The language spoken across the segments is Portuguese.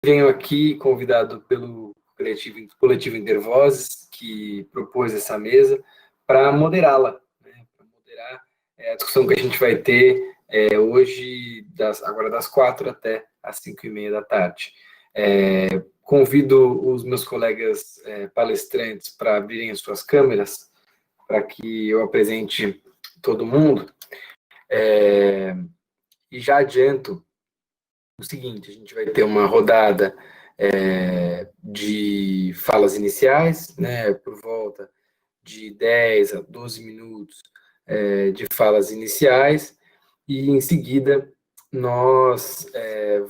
venho aqui convidado pelo Coletivo Intervozes, que propôs essa mesa, para moderá-la, né? Para moderar a discussão que a gente vai ter hoje, agora das 4 até às 5h30 da tarde. Convido os meus colegas palestrantes para abrirem as suas câmeras, para que eu apresente todo mundo. E já adianto o seguinte: a gente vai ter uma rodada de falas iniciais, né, por volta de 10 a 12 minutos de falas iniciais, e em seguida nós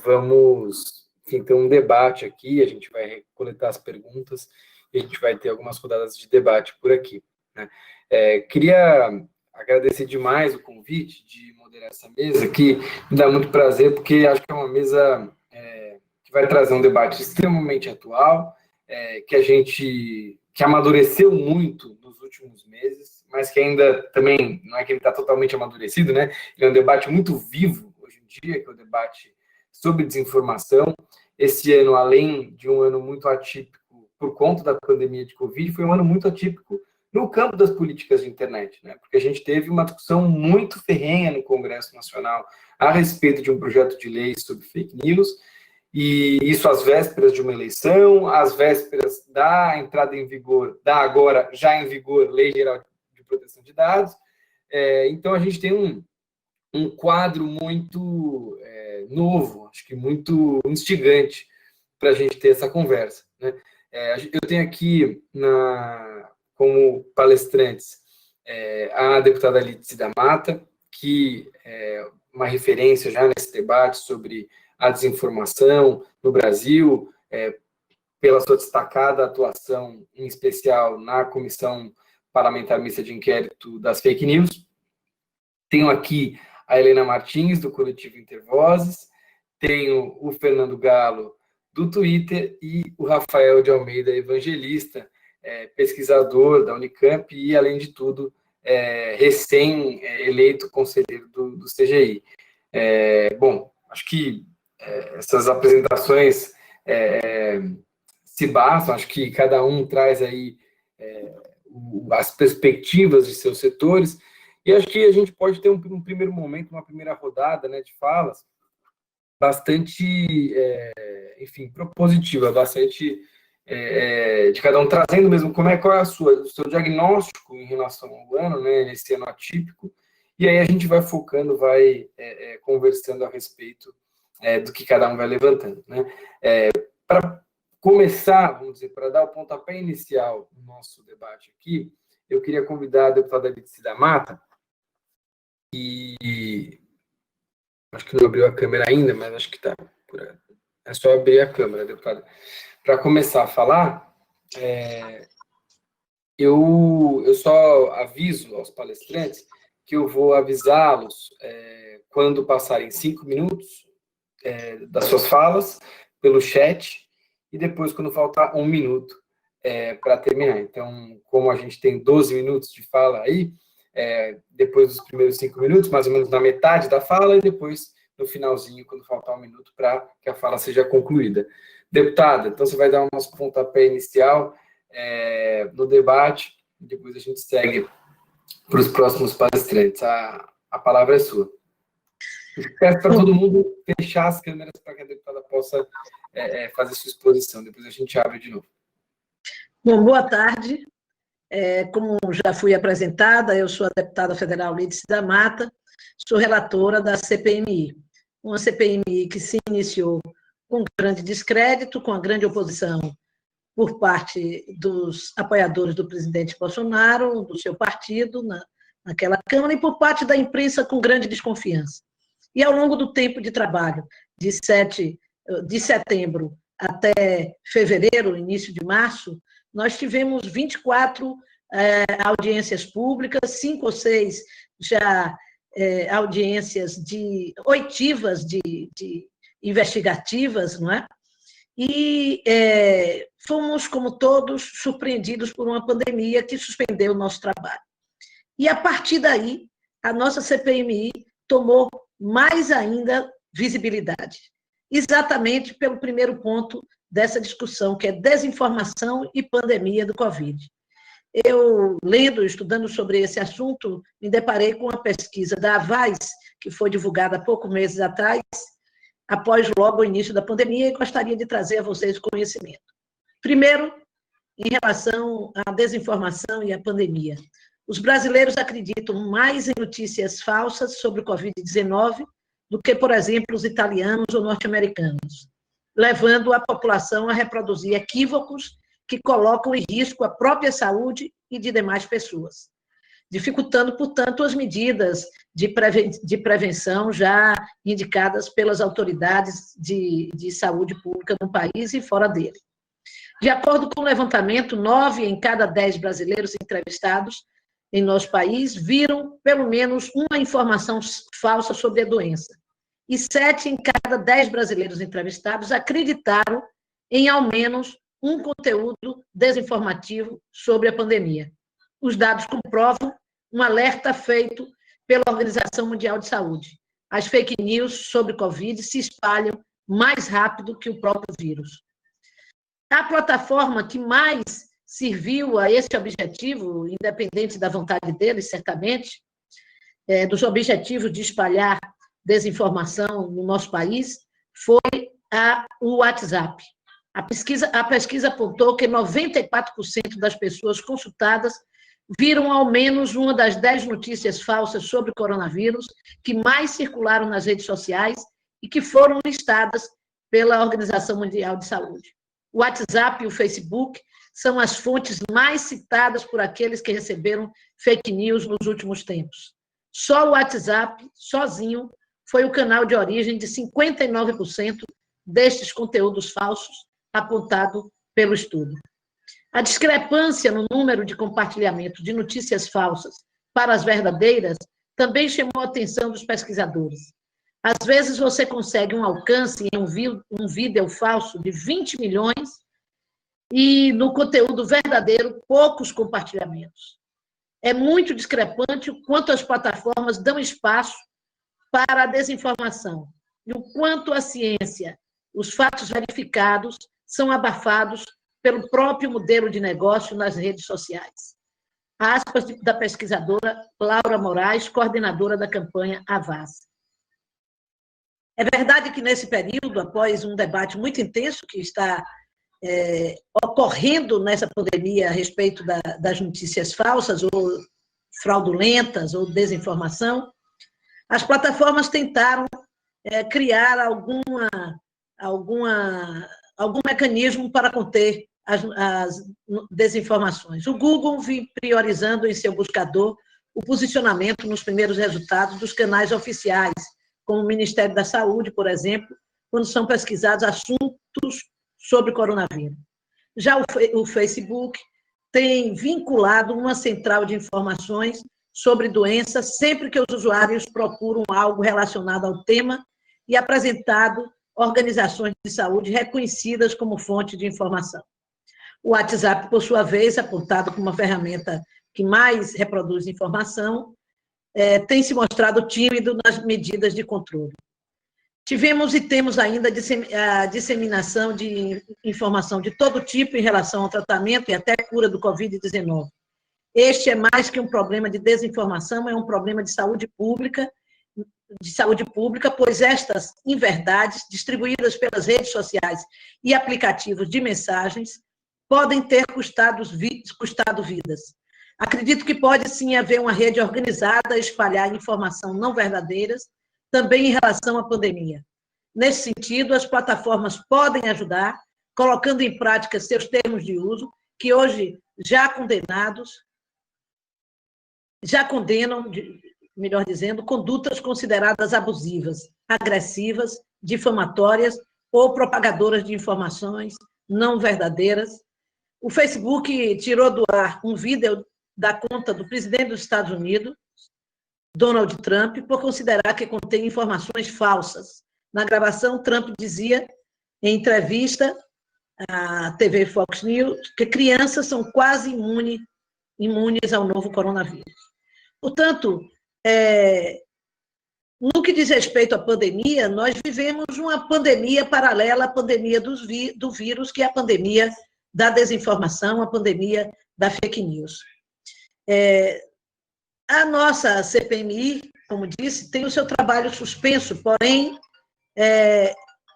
vamos ter um debate aqui, a gente vai coletar as perguntas e a gente vai ter algumas rodadas de debate por aqui, né? Queria agradecer demais o convite de moderar essa mesa, que me dá muito prazer, porque acho que é uma mesa que vai trazer um debate extremamente atual, que amadureceu muito nos últimos meses, mas que ainda também não é que ele está totalmente amadurecido, né? Ele é um debate muito vivo hoje em dia, que é o debate sobre desinformação. Esse ano, além de um ano muito atípico por conta da pandemia de Covid, foi um ano muito atípico no campo das políticas de internet, né? Porque a gente teve uma discussão muito ferrenha no Congresso Nacional a respeito de um projeto de lei sobre fake news, e isso às vésperas de uma eleição, às vésperas da entrada em vigor, da agora já em vigor, Lei Geral de Proteção de Dados. Então, a gente tem um quadro muito novo, acho que muito instigante para a gente ter essa conversa, né? Eu tenho aqui, como palestrantes, a deputada Lídice da Mata, que é uma referência já nesse debate sobre a desinformação no Brasil, pela sua destacada atuação, em especial na Comissão Parlamentar Mista de Inquérito das Fake News. Tenho aqui a Helena Martins, do Coletivo Intervozes, tenho o Fernando Galo, do Twitter, e o Rafael de Almeida Evangelista, pesquisador da Unicamp e, além de tudo, recém-eleito conselheiro do CGI. Bom, acho que essas apresentações se bastam, acho que cada um traz aí as perspectivas de seus setores, e acho que a gente pode ter um primeiro momento, uma primeira rodada, né, de falas bastante, enfim, propositiva, bastante de cada um trazendo mesmo qual é o seu diagnóstico em relação ao ano, né, nesse ano atípico, e aí a gente vai focando, vai conversando a respeito do que cada um vai levantando, né? Para começar, vamos dizer, para dar o pontapé inicial no nosso debate aqui, eu queria convidar a deputada Lídice da Mata, e acho que não abriu a câmera ainda, mas acho que está por aí. É só abrir a câmera, deputada. Para começar a falar, eu só aviso aos palestrantes que eu vou avisá-los quando passarem 5 minutos das suas falas pelo chat, e depois quando faltar 1 minuto para terminar. Então, como a gente tem 12 minutos de fala aí, depois dos primeiros 5 minutos, mais ou menos na metade da fala, e depois no finalzinho, quando faltar 1 minuto, para que a fala seja concluída. Deputada, então você vai dar um nosso pontapé inicial no debate, e depois a gente segue para os próximos palestrantes. A palavra é sua. Peço para todo mundo fechar as câmeras para que a deputada possa fazer sua exposição. Depois a gente abre de novo. Bom, boa tarde. Como já fui apresentada, eu sou a deputada federal Lídice da Mata, sou relatora da CPMI. Uma CPMI que se iniciou com grande descrédito, com a grande oposição por parte dos apoiadores do presidente Bolsonaro, do seu partido, naquela Câmara, e por parte da imprensa com grande desconfiança. E ao longo do tempo de trabalho, de setembro até fevereiro, início de março, nós tivemos 24 audiências públicas, 5 ou 6 já audiências oitivas de investigativas, não é? E fomos, como todos, surpreendidos por uma pandemia que suspendeu o nosso trabalho. E, a partir daí, a nossa CPMI tomou mais ainda visibilidade. exatamente pelo primeiro ponto dessa discussão, que é desinformação e pandemia do Covid. Eu, lendo, estudando sobre esse assunto, me deparei com uma pesquisa da Avaz, que foi divulgada há poucos meses atrás, após logo o início da pandemia, e gostaria de trazer a vocês conhecimento. Primeiro, em relação à desinformação e à pandemia. Os brasileiros acreditam mais em notícias falsas sobre o Covid-19 do que, por exemplo, os italianos ou norte-americanos, levando a população a reproduzir equívocos que colocam em risco a própria saúde e de demais pessoas, dificultando, portanto, as medidas de prevenção já indicadas pelas autoridades de saúde pública no país e fora dele. De acordo com o levantamento, 9 em cada 10 brasileiros entrevistados em nosso país viram pelo menos uma informação falsa sobre a doença. E 7 em cada 10 brasileiros entrevistados acreditaram em ao menos um conteúdo desinformativo sobre a pandemia. Os dados comprovam um alerta feito pela Organização Mundial de Saúde. As fake news sobre Covid se espalham mais rápido que o próprio vírus. A plataforma que mais serviu a esse objetivo, independente da vontade deles, certamente, dos objetivos de espalhar desinformação no nosso país, foi o WhatsApp. A pesquisa apontou que 94% das pessoas consultadas viram ao menos uma das 10 notícias falsas sobre o coronavírus que mais circularam nas redes sociais e que foram listadas pela Organização Mundial de Saúde. O WhatsApp e o Facebook são as fontes mais citadas por aqueles que receberam fake news nos últimos tempos. Só o WhatsApp, sozinho, foi o canal de origem de 59% destes conteúdos falsos apontado pelo estudo. A discrepância no número de compartilhamento de notícias falsas para as verdadeiras também chamou a atenção dos pesquisadores. Às vezes você consegue um alcance em um vídeo falso de 20 milhões e no conteúdo verdadeiro poucos compartilhamentos. É muito discrepante o quanto as plataformas dão espaço para a desinformação e o quanto a ciência, os fatos verificados, são abafados pelo próprio modelo de negócio nas redes sociais. Aspas da pesquisadora Laura Moraes, coordenadora da campanha Avaz. É verdade que nesse período, após um debate muito intenso que está ocorrendo nessa pandemia a respeito das notícias falsas ou fraudulentas ou desinformação, as plataformas tentaram criar algum mecanismo para conter as desinformações. O Google vem priorizando em seu buscador o posicionamento nos primeiros resultados dos canais oficiais, como o Ministério da Saúde, por exemplo, quando são pesquisados assuntos sobre coronavírus. Já o Facebook tem vinculado uma central de informações sobre doenças sempre que os usuários procuram algo relacionado ao tema e apresentado organizações de saúde reconhecidas como fonte de informação. O WhatsApp, por sua vez, apontado como uma ferramenta que mais reproduz informação, tem se mostrado tímido nas medidas de controle. Tivemos e temos ainda a disseminação de informação de todo tipo em relação ao tratamento e até cura do Covid-19. Este é mais que um problema de desinformação, é um problema de saúde pública, pois estas inverdades, distribuídas pelas redes sociais e aplicativos de mensagens, podem ter custado vidas. Acredito que pode sim haver uma rede organizada a espalhar informação não verdadeiras, também em relação à pandemia. Nesse sentido, as plataformas podem ajudar, colocando em prática seus termos de uso, que hoje já condenam, melhor dizendo, condutas consideradas abusivas, agressivas, difamatórias ou propagadoras de informações não verdadeiras. O Facebook tirou do ar um vídeo da conta do presidente dos Estados Unidos, Donald Trump, por considerar que contém informações falsas. Na gravação, Trump dizia, em entrevista à TV Fox News, que crianças são quase imunes ao novo coronavírus. Portanto, No que diz respeito à pandemia, nós vivemos uma pandemia paralela à pandemia do vírus, que é a pandemia da desinformação, a pandemia da fake news. A nossa CPMI, como disse, tem o seu trabalho suspenso, porém,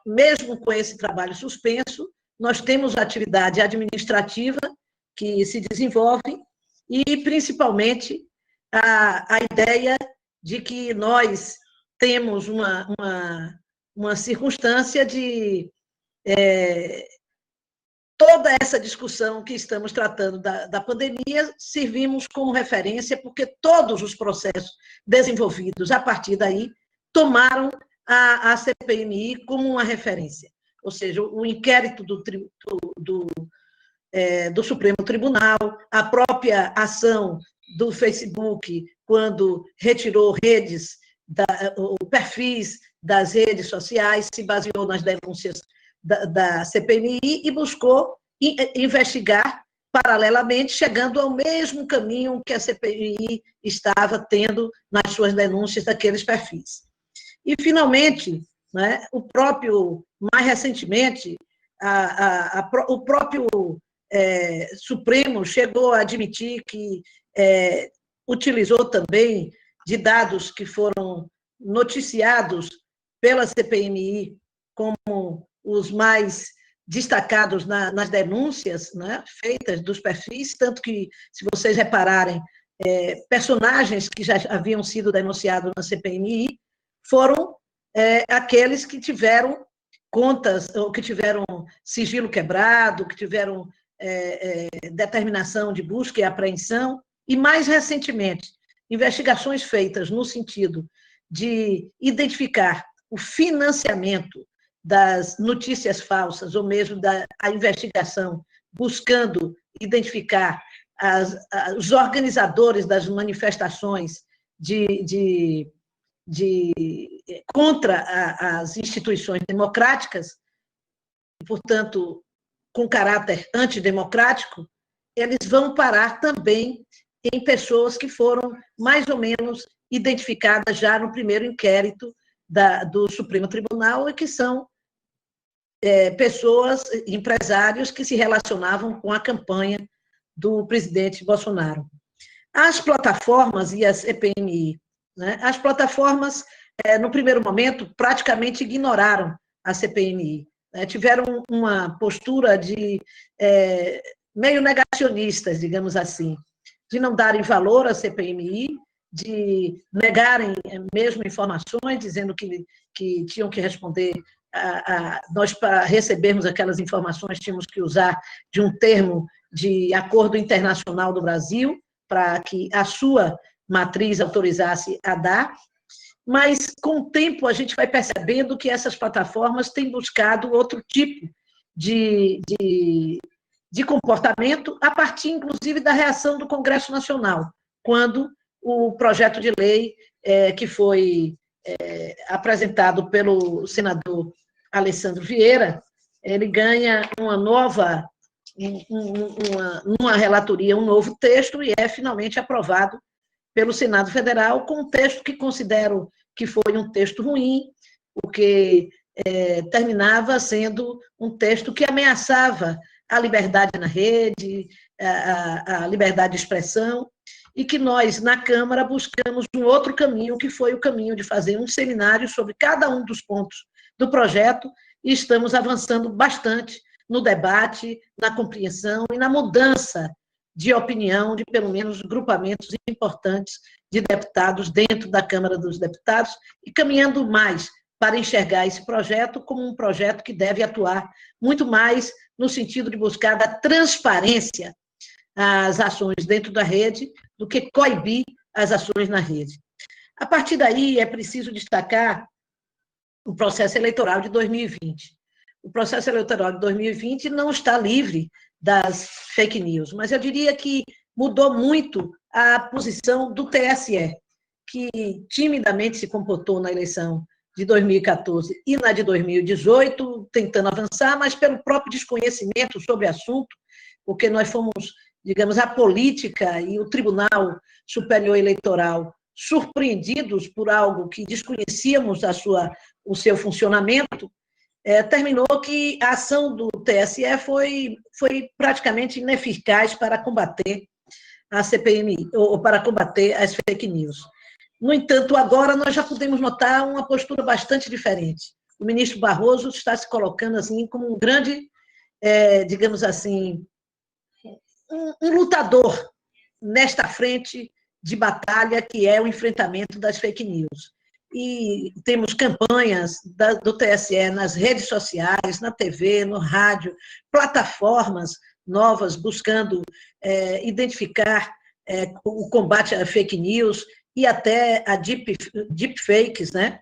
mesmo com esse trabalho suspenso, nós temos atividade administrativa que se desenvolve e, principalmente, a ideia de que nós temos uma circunstância de toda essa discussão que estamos tratando da pandemia, servimos como referência, porque todos os processos desenvolvidos a partir daí tomaram a CPMI como uma referência. Ou seja, o inquérito do Supremo Tribunal, a própria ação do Facebook, quando retirou perfis das redes sociais, se baseou nas denúncias da CPMI e buscou investigar paralelamente, chegando ao mesmo caminho que a CPMI estava tendo nas suas denúncias daqueles perfis. E, finalmente, né, mais recentemente, o próprio Supremo chegou a admitir que utilizou também de dados que foram noticiados pela CPMI como os mais destacados nas denúncias, né, feitas dos perfis, tanto que, se vocês repararem, personagens que já haviam sido denunciados na CPMI foram aqueles que tiveram contas, ou que tiveram sigilo quebrado, que tiveram determinação de busca e apreensão, e, mais recentemente, investigações feitas no sentido de identificar o financiamento das notícias falsas, ou mesmo a investigação buscando identificar os organizadores das manifestações contra as instituições democráticas, portanto, com caráter antidemocrático, eles vão parar também em pessoas que foram mais ou menos identificadas já no primeiro inquérito do Supremo Tribunal, e que são pessoas, empresários que se relacionavam com a campanha do presidente Bolsonaro. As plataformas e as EPMI, né? As plataformas, no primeiro momento, praticamente ignoraram a CPMI, né? Tiveram uma postura meio negacionistas, digamos assim, de não darem valor à CPMI, de negarem mesmo informações, dizendo que tinham que responder nós, para recebermos aquelas informações, tínhamos que usar de um termo de acordo internacional do Brasil, para que a sua matriz autorizasse a dar, mas, com o tempo, a gente vai percebendo que essas plataformas têm buscado outro tipo de comportamento, a partir, inclusive, da reação do Congresso Nacional, quando o projeto de lei que foi apresentado pelo senador Alessandro Vieira, ele ganha uma relatoria, um novo texto, e é finalmente aprovado pelo Senado Federal, com um texto que considero que foi um texto ruim, porque terminava sendo um texto que ameaçava a liberdade na rede, a liberdade de expressão, e que nós, na Câmara, buscamos um outro caminho, que foi o caminho de fazer um seminário sobre cada um dos pontos do projeto, e estamos avançando bastante no debate, na compreensão e na mudança de opinião de, pelo menos, grupamentos importantes de deputados dentro da Câmara dos Deputados, e caminhando mais para enxergar esse projeto como um projeto que deve atuar muito mais no sentido de buscar da transparência às ações dentro da rede, do que coibir as ações na rede. A partir daí, é preciso destacar o processo eleitoral de 2020. O processo eleitoral de 2020 não está livre das fake news, mas eu diria que mudou muito a posição do TSE, que timidamente se comportou na eleição de 2014 e na de 2018, tentando avançar, mas pelo próprio desconhecimento sobre o assunto, porque nós fomos, digamos, a política e o Tribunal Superior Eleitoral surpreendidos por algo que desconhecíamos o seu funcionamento, terminou que a ação do TSE foi praticamente ineficaz para combater a CPMI, ou para combater as fake news. No entanto, agora nós já podemos notar uma postura bastante diferente. O ministro Barroso está se colocando assim como um grande, digamos assim, um lutador nesta frente de batalha que é o enfrentamento das fake news. E temos campanhas do TSE nas redes sociais, na TV, no rádio, plataformas novas buscando identificar o combate à fake news e até a deepfakes, né?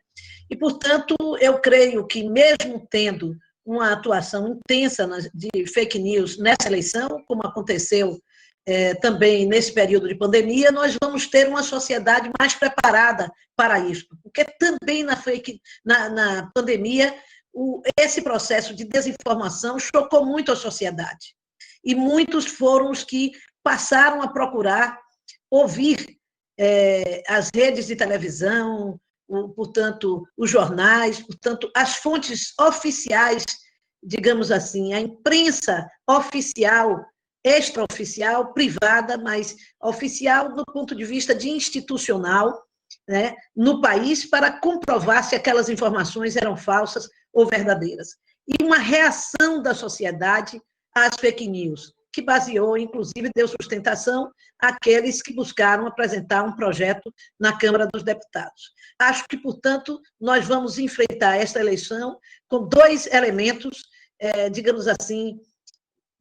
E, portanto, eu creio que mesmo tendo uma atuação intensa de fake news nessa eleição, como aconteceu também nesse período de pandemia, nós vamos ter uma sociedade mais preparada para isso. Porque também na pandemia, esse processo de desinformação chocou muito a sociedade. E muitos foram os que passaram a procurar ouvir as redes de televisão, portanto, os jornais, portanto, as fontes oficiais, digamos assim, a imprensa oficial, extraoficial, privada, mas oficial do ponto de vista de institucional, né, no país, para comprovar se aquelas informações eram falsas ou verdadeiras. E uma reação da sociedade às fake news, que baseou, inclusive, deu sustentação àqueles que buscaram apresentar um projeto na Câmara dos Deputados. Acho que, portanto, nós vamos enfrentar esta eleição com dois elementos, digamos assim,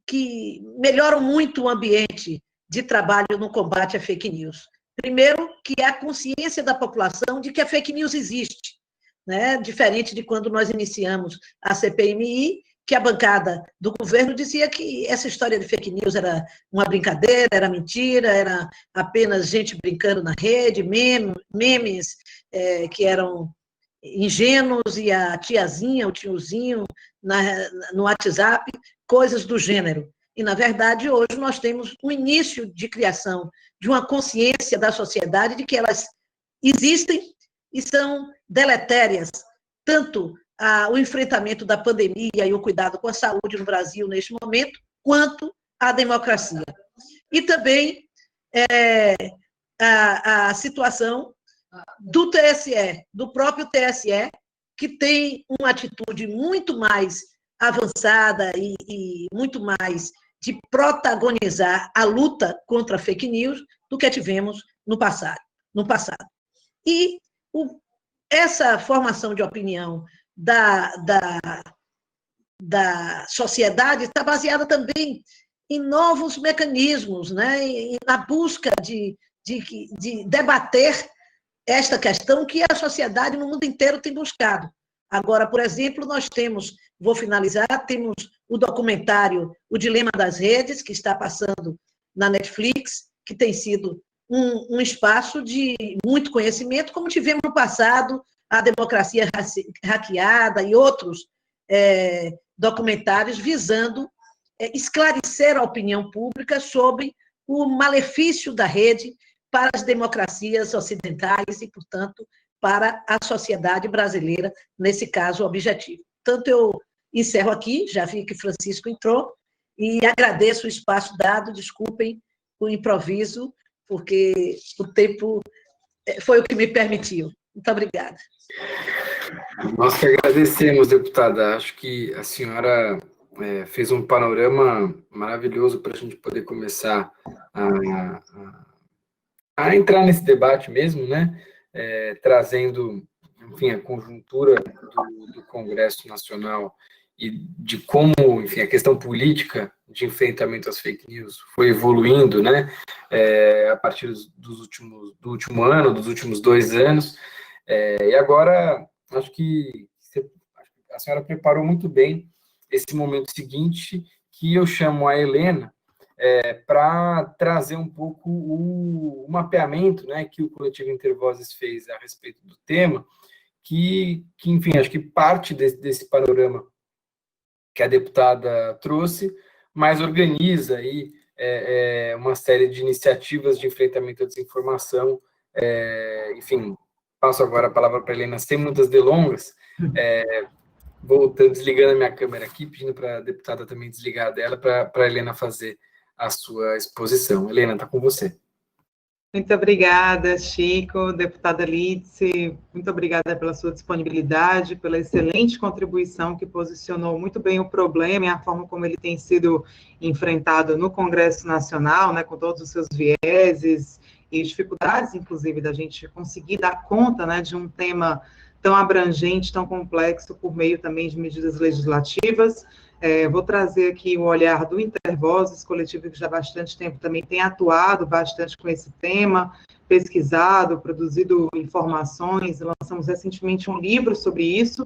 que melhoram muito o ambiente de trabalho no combate à fake news. Primeiro, que é a consciência da população de que a fake news existe, né? Diferente de quando nós iniciamos a CPMI, que a bancada do governo dizia que essa história de fake news era uma brincadeira, era mentira, era apenas gente brincando na rede, memes que eram ingênuos, e a tiazinha, o tiozinho no WhatsApp, coisas do gênero. E, na verdade, hoje nós temos um início de criação de uma consciência da sociedade de que elas existem e são deletérias, tanto o enfrentamento da pandemia e o cuidado com a saúde no Brasil neste momento, quanto a democracia. E também a situação do TSE, do próprio TSE, que tem uma atitude muito mais avançada e muito mais de protagonizar a luta contra a fake news do que tivemos no passado. E essa formação de opinião da sociedade está baseada também em novos mecanismos, né? E na busca de debater esta questão que a sociedade no mundo inteiro tem buscado. Agora, por exemplo, nós temos, vou finalizar, temos o documentário O Dilema das Redes, que está passando na Netflix, que tem sido um espaço de muito conhecimento, como tivemos no passado, a Democracia Hackeada e outros documentários visando esclarecer a opinião pública sobre o malefício da rede para as democracias ocidentais e, portanto, para a sociedade brasileira, nesse caso, objetivo. Portanto, eu encerro aqui, já vi que Francisco entrou, e agradeço o espaço dado, desculpem o improviso, porque o tempo foi o que me permitiu. Muito obrigada. Nós que agradecemos, deputada. Acho que a senhora fez um panorama maravilhoso para a gente poder começar a entrar nesse debate mesmo, né? Trazendo, enfim, a conjuntura do Congresso Nacional e de como, enfim, a questão política de enfrentamento às fake news foi evoluindo, né? A partir do último ano, dos últimos 2 anos. E agora, acho que a senhora preparou muito bem esse momento seguinte, que eu chamo a Helena para trazer um pouco o mapeamento, né, que o Coletivo Intervozes fez a respeito do tema, que enfim, acho que parte desse panorama que a deputada trouxe, mas organiza aí uma série de iniciativas de enfrentamento à desinformação Enfim, passo agora a palavra para a Helena, sem muitas delongas. Vou desligando a minha câmera aqui, pedindo para a deputada também desligar a dela, para a Helena fazer a sua exposição. Helena, está com você. Muito obrigada, Chico, deputada Lídice, muito obrigada pela sua disponibilidade, pela excelente contribuição que posicionou muito bem o problema e a forma como ele tem sido enfrentado no Congresso Nacional, né, com todos os seus vieses e dificuldades, inclusive, da gente conseguir dar conta, né, de um tema tão abrangente, tão complexo, por meio também de medidas legislativas. Vou trazer aqui o olhar do Intervozes, coletivo que já há bastante tempo também tem atuado bastante com esse tema, pesquisado, produzido informações, lançamos recentemente um livro sobre isso,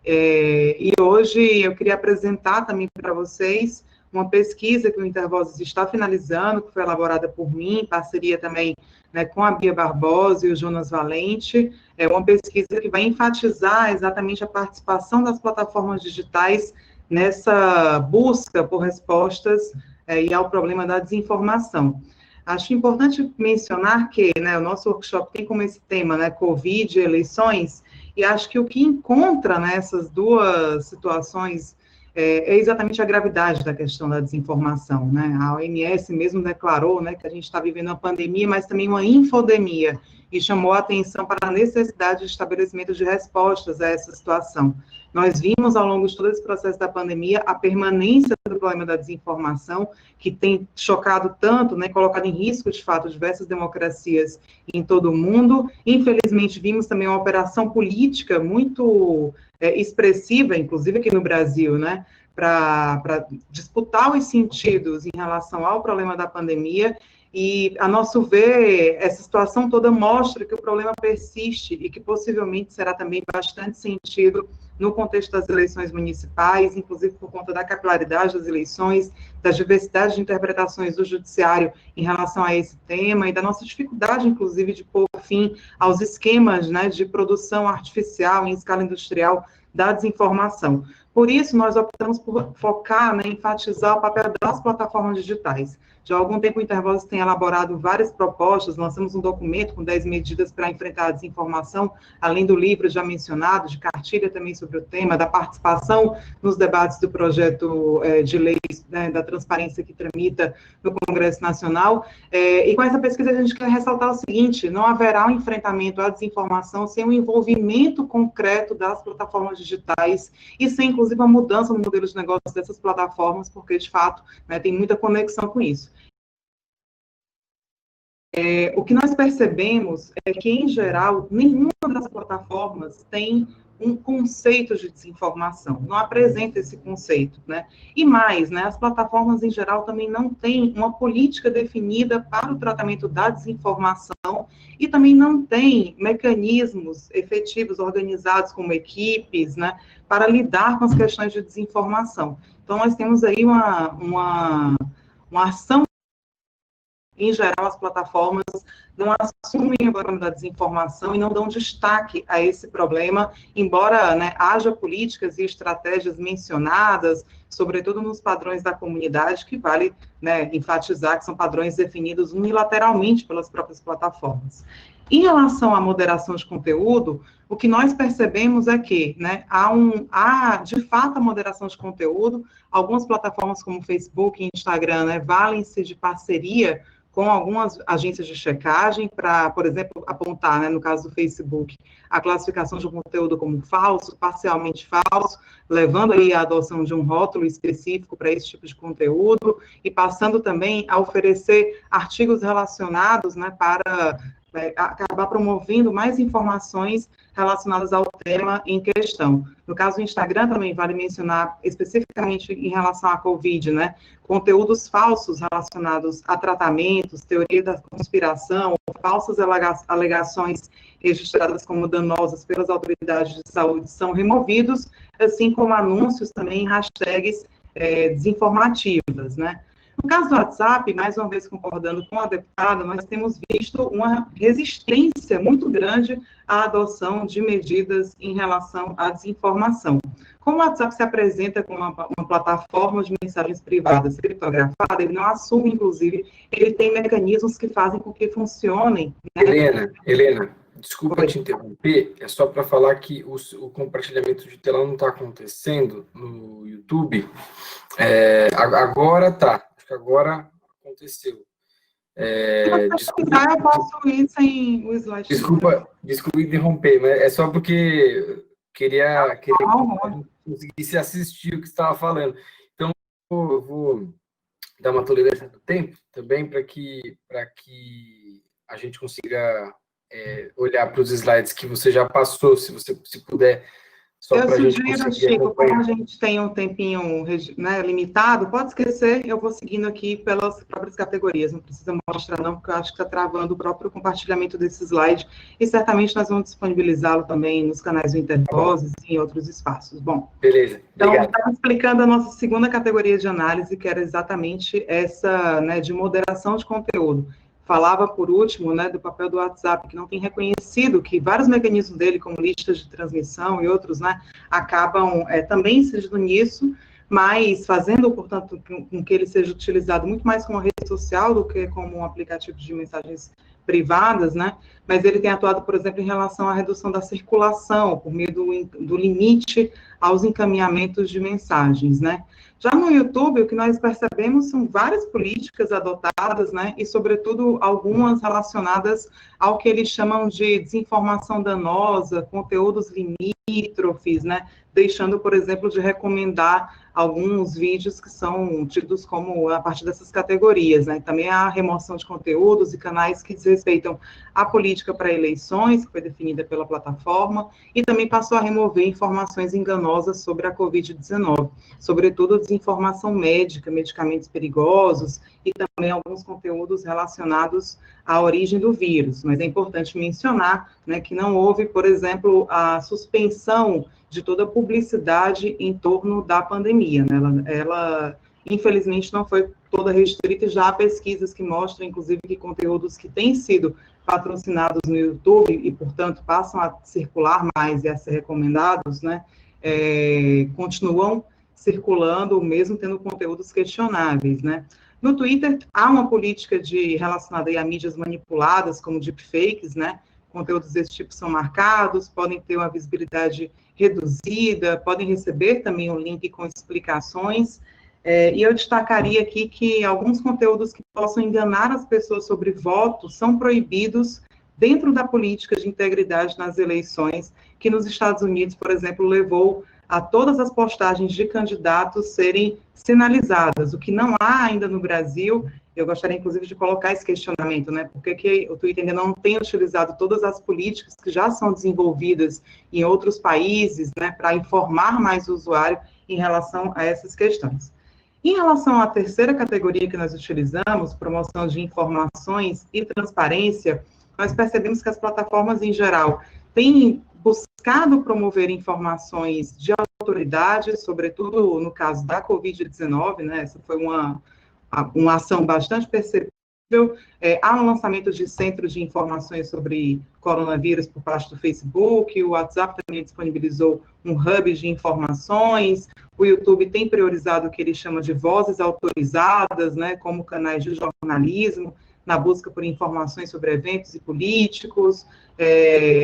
e hoje eu queria apresentar também para vocês uma pesquisa que o Intervozes está finalizando, que foi elaborada por mim, em parceria também, né, com a Bia Barbosa e o Jonas Valente, uma pesquisa que vai enfatizar exatamente a participação das plataformas digitais nessa busca por respostas e ao problema da desinformação. Acho importante mencionar que, né, o nosso workshop tem como esse tema, né, Covid e eleições, e acho que o que encontra nessas duas situações é exatamente a gravidade da questão da desinformação, né? A OMS mesmo declarou, né, que a gente está vivendo uma pandemia, mas também uma infodemia, e chamou a atenção para a necessidade de estabelecimento de respostas a essa situação. Nós vimos, ao longo de todo esse processo da pandemia, a permanência do problema da desinformação, que tem chocado tanto, né, colocado em risco, de fato, diversas democracias em todo o mundo. Infelizmente, vimos também uma operação política muito expressiva, inclusive aqui no Brasil, né, para disputar os sentidos em relação ao problema da pandemia. E, a nosso ver, essa situação toda mostra que o problema persiste e que possivelmente será também bastante sentido no contexto das eleições municipais, inclusive por conta da capilaridade das eleições, da diversidade de interpretações do judiciário em relação a esse tema e da nossa dificuldade, inclusive, de pôr fim aos esquemas, né, de produção artificial em escala industrial da desinformação. Por isso, nós optamos por focar, né, enfatizar o papel das plataformas digitais. Já há algum tempo, o Intervozes tem elaborado várias propostas, lançamos um documento com 10 medidas para enfrentar a desinformação, além do livro já mencionado, de cartilha também sobre o tema, da participação nos debates do projeto de lei, né, da transparência que tramita no Congresso Nacional. E com essa pesquisa a gente quer ressaltar o seguinte: não haverá um enfrentamento à desinformação sem o envolvimento concreto das plataformas digitais e sem, inclusive, a mudança no modelo de negócio dessas plataformas, porque, de fato, né, tem muita conexão com isso. O que nós percebemos é que, em geral, nenhuma das plataformas tem um conceito de desinformação, não apresenta esse conceito, né? E mais, né, as plataformas, em geral, também não têm uma política definida para o tratamento da desinformação e também não têm mecanismos efetivos, organizados como equipes, né, para lidar com as questões de desinformação. Então, nós temos aí uma ação. Em geral, as plataformas não assumem o problema da desinformação e não dão destaque a esse problema, embora, né, haja políticas e estratégias mencionadas, sobretudo nos padrões da comunidade, que vale, né, enfatizar que são padrões definidos unilateralmente pelas próprias plataformas. Em relação à moderação de conteúdo, o que nós percebemos é que, né, há de fato a moderação de conteúdo. Algumas plataformas como Facebook e Instagram, né, valem-se de parceria com algumas agências de checagem para, por exemplo, apontar, né, no caso do Facebook, a classificação de um conteúdo como falso, parcialmente falso, levando aí a adoção de um rótulo específico para esse tipo de conteúdo e passando também a oferecer artigos relacionados, né, para acabar promovendo mais informações relacionadas ao tema em questão. No caso do Instagram, também vale mencionar especificamente em relação à Covid, né, conteúdos falsos relacionados a tratamentos, teoria da conspiração, falsas alegações registradas como danosas pelas autoridades de saúde são removidos, assim como anúncios também, hashtags desinformativas, né. No caso do WhatsApp, mais uma vez concordando com a deputada, nós temos visto uma resistência muito grande à adoção de medidas em relação à desinformação. Como o WhatsApp se apresenta como uma plataforma de mensagens privadas criptografada, ele não assume, inclusive, ele tem mecanismos que fazem com que funcionem. Né? Helena, desculpa te interromper, é só para falar que o compartilhamento de tela não está acontecendo no YouTube. Agora tá, acho que agora aconteceu. Desculpa, eu posso ir sem o slide. Desculpa interromper, mas é só porque queria que conseguisse assistir o que você estava falando. Então, eu vou dar uma tolerância do tempo também para que a gente consiga olhar para os slides que você já passou, se puder. Eu sugiro, Chico, como a gente tem um tempinho, né, limitado, pode esquecer, eu vou seguindo aqui pelas próprias categorias, não precisa mostrar não, porque eu acho que está travando o próprio compartilhamento desse slide, e certamente nós vamos disponibilizá-lo também nos canais do Intervozes e em outros espaços. Bom, beleza. Então, estava explicando a nossa segunda categoria de análise, que era exatamente essa, né, de moderação de conteúdo. Falava, por último, né, do papel do WhatsApp, que não tem reconhecido que vários mecanismos dele, como listas de transmissão e outros, né, acabam também incidindo nisso, mas fazendo, portanto, com que ele seja utilizado muito mais como rede social do que como um aplicativo de mensagens privadas, né, mas ele tem atuado, por exemplo, em relação à redução da circulação, por meio do limite aos encaminhamentos de mensagens, né. Já no YouTube, o que nós percebemos são várias políticas adotadas, né, e, sobretudo, algumas relacionadas ao que eles chamam de desinformação danosa, conteúdos limítrofes, né, deixando, por exemplo, de recomendar alguns vídeos que são tidos como a partir dessas categorias, né, também a remoção de conteúdos e canais que desrespeitam a política para eleições, que foi definida pela plataforma, e também passou a remover informações enganosas sobre a Covid-19, sobretudo desinformação médica, medicamentos perigosos, e também alguns conteúdos relacionados à origem do vírus, mas é importante mencionar, né, que não houve, por exemplo, a suspensão de toda a publicidade em torno da pandemia, né? Ela, infelizmente, não foi toda restrita, e já há pesquisas que mostram, inclusive, que conteúdos que têm sido patrocinados no YouTube e, portanto, passam a circular mais e a ser recomendados, né, continuam circulando, mesmo tendo conteúdos questionáveis, né. No Twitter, há uma política relacionada a mídias manipuladas, como deepfakes, né, conteúdos desse tipo são marcados, podem ter uma visibilidade reduzida, podem receber também um link com explicações, e eu destacaria aqui que alguns conteúdos que possam enganar as pessoas sobre voto são proibidos dentro da política de integridade nas eleições, que nos Estados Unidos, por exemplo, levou a todas as postagens de candidatos serem sinalizadas, o que não há ainda no Brasil. Eu gostaria, inclusive, de colocar esse questionamento, né? Por que o Twitter ainda não tem utilizado todas as políticas que já são desenvolvidas em outros países, né, para informar mais o usuário em relação a essas questões. Em relação à terceira categoria que nós utilizamos, promoção de informações e transparência, nós percebemos que as plataformas, em geral, têm buscado promover informações de autoridade, sobretudo no caso da Covid-19, né? Essa foi uma ação bastante perceptível. Há um lançamento de centros de informações sobre coronavírus por parte do Facebook, o WhatsApp também disponibilizou um hub de informações, o YouTube tem priorizado o que ele chama de vozes autorizadas, né, como canais de jornalismo, na busca por informações sobre eventos e políticos.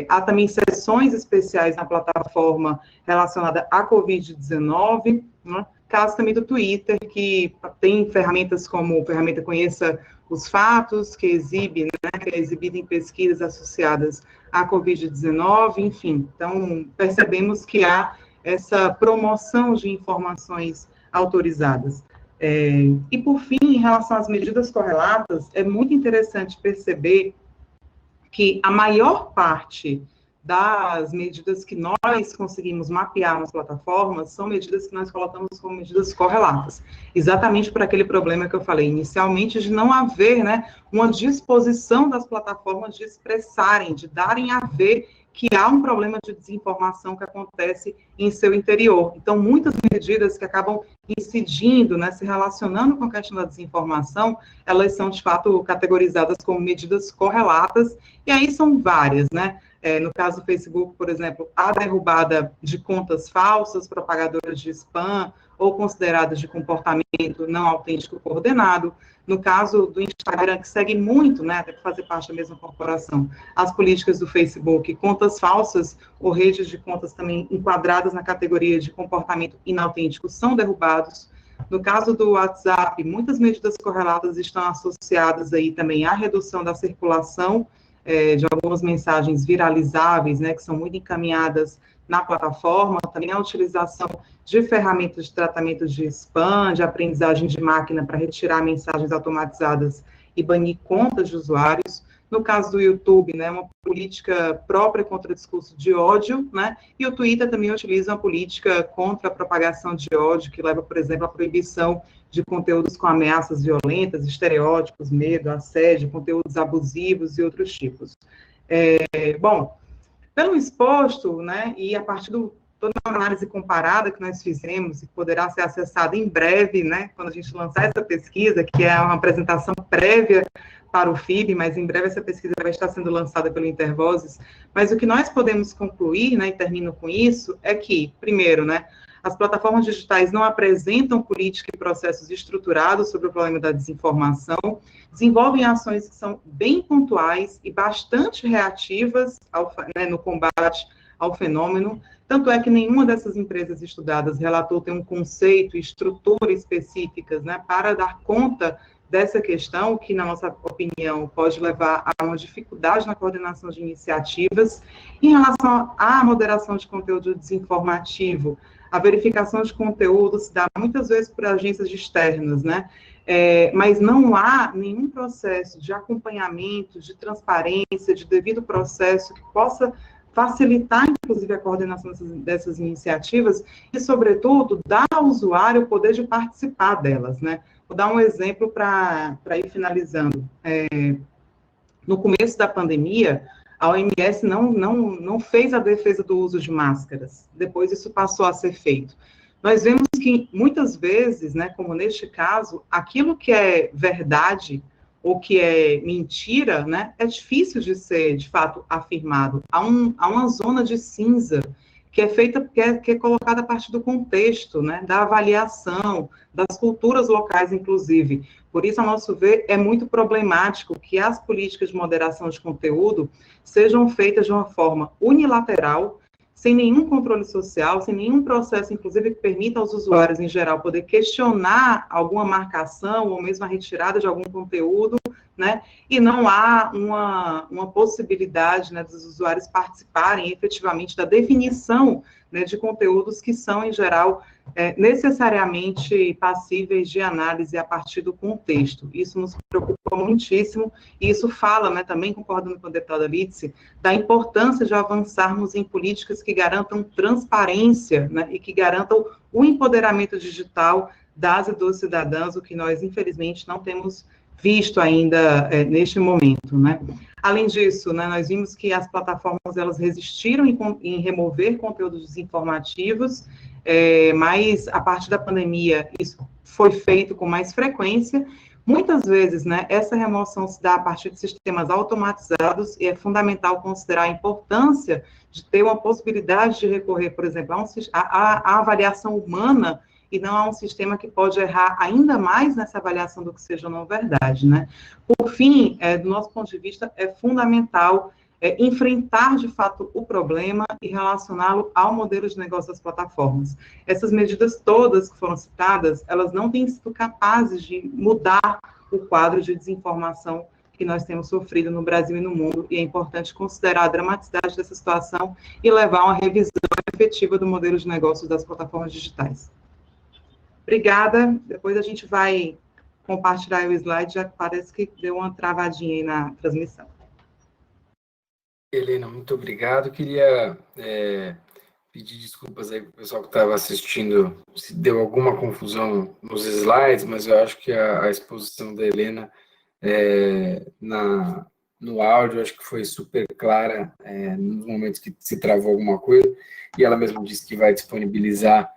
Há também sessões especiais na plataforma relacionada à Covid-19, né? Caso também do Twitter, que tem ferramentas como ferramenta Conheça os Fatos, que exibe, né, que é exibida em pesquisas associadas à Covid-19, enfim. Então, percebemos que há essa promoção de informações autorizadas. E, por fim, em relação às medidas correlatas, é muito interessante perceber que a maior parte das medidas que nós conseguimos mapear nas plataformas são medidas que nós colocamos como medidas correlatas, exatamente por aquele problema que eu falei inicialmente, de não haver, né, uma disposição das plataformas de expressarem, de darem a ver que há um problema de desinformação que acontece em seu interior. Então, muitas medidas que acabam incidindo, né, se relacionando com a questão da desinformação, elas são, de fato, categorizadas como medidas correlatas, e aí são várias, né? No caso do Facebook, por exemplo, a derrubada de contas falsas, propagadoras de spam, ou consideradas de comportamento não autêntico coordenado. No caso do Instagram, que segue muito, né, até por fazer parte da mesma corporação, as políticas do Facebook, contas falsas ou redes de contas também enquadradas na categoria de comportamento inautêntico são derrubados. No caso do WhatsApp, muitas medidas correlatas estão associadas aí também à redução da circulação de algumas mensagens viralizáveis, né, que são muito encaminhadas na plataforma, também a utilização de ferramentas de tratamento de spam, de aprendizagem de máquina para retirar mensagens automatizadas e banir contas de usuários. No caso do YouTube, né, uma política própria contra o discurso de ódio, né, e o Twitter também utiliza uma política contra a propagação de ódio, que leva, por exemplo, à proibição de conteúdos com ameaças violentas, estereótipos, medo, assédio, conteúdos abusivos e outros tipos. Bom, pelo exposto, né, e a partir de toda uma análise comparada que nós fizemos, e poderá ser acessada em breve, né, quando a gente lançar essa pesquisa, que é uma apresentação prévia para o FIB, mas em breve essa pesquisa vai estar sendo lançada pelo Intervozes, mas o que nós podemos concluir, né, e termino com isso, é que, primeiro, né, as plataformas digitais não apresentam política e processos estruturados sobre o problema da desinformação, desenvolvem ações que são bem pontuais e bastante reativas no combate ao fenômeno, tanto é que nenhuma dessas empresas estudadas relatou ter um conceito e estrutura específicas, né, para dar conta dessa questão, que, na nossa opinião, pode levar a uma dificuldade na coordenação de iniciativas. Em relação à moderação de conteúdo desinformativo, a verificação de conteúdo se dá muitas vezes por agências externas, né? Mas não há nenhum processo de acompanhamento, de transparência, de devido processo que possa facilitar, inclusive, a coordenação dessas iniciativas e, sobretudo, dar ao usuário o poder de participar delas, né? Vou dar um exemplo para ir finalizando. No começo da pandemia, a OMS não fez a defesa do uso de máscaras. Depois isso passou a ser feito. Nós vemos que, muitas vezes, né, como neste caso, aquilo que é verdade ou que é mentira, né, é difícil de ser, de fato, afirmado. Há uma zona de cinza que é feita, que é colocada a partir do contexto, né, da avaliação, das culturas locais, inclusive. Por isso, a nosso ver, é muito problemático que as políticas de moderação de conteúdo sejam feitas de uma forma unilateral, sem nenhum controle social, sem nenhum processo, inclusive, que permita aos usuários, em geral, poder questionar alguma marcação ou mesmo a retirada de algum conteúdo, né? E não há uma possibilidade, né, dos usuários participarem efetivamente da definição, né, de conteúdos que são, em geral, necessariamente passíveis de análise a partir do contexto. Isso nos preocupa muitíssimo, e isso fala, né, também concordando com a deputada Lídice, da importância de avançarmos em políticas que garantam transparência, né, e que garantam o empoderamento digital das e dos cidadãos, o que nós, infelizmente, não temos visto ainda neste momento, né? Além disso, né, nós vimos que as plataformas, elas resistiram em remover conteúdos desinformativos, mas a partir da pandemia isso foi feito com mais frequência. Muitas vezes, né, essa remoção se dá a partir de sistemas automatizados, e é fundamental considerar a importância de ter uma possibilidade de recorrer, por exemplo, à avaliação humana, e não há um sistema que pode errar ainda mais nessa avaliação do que seja ou não verdade, né? Por fim, do nosso ponto de vista, é fundamental enfrentar, de fato, o problema e relacioná-lo ao modelo de negócio das plataformas. Essas medidas todas que foram citadas, elas não têm sido capazes de mudar o quadro de desinformação que nós temos sofrido no Brasil e no mundo, e é importante considerar a dramaticidade dessa situação e levar a uma revisão efetiva do modelo de negócio das plataformas digitais. Obrigada. Depois a gente vai compartilhar o slide, já parece que deu uma travadinha aí na transmissão. Helena, muito obrigado. Queria pedir desculpas aí para o pessoal que estava assistindo, se deu alguma confusão nos slides, mas eu acho que a exposição da Helena na no áudio, acho que foi super clara nos momentos que se travou alguma coisa, e ela mesma disse que vai disponibilizar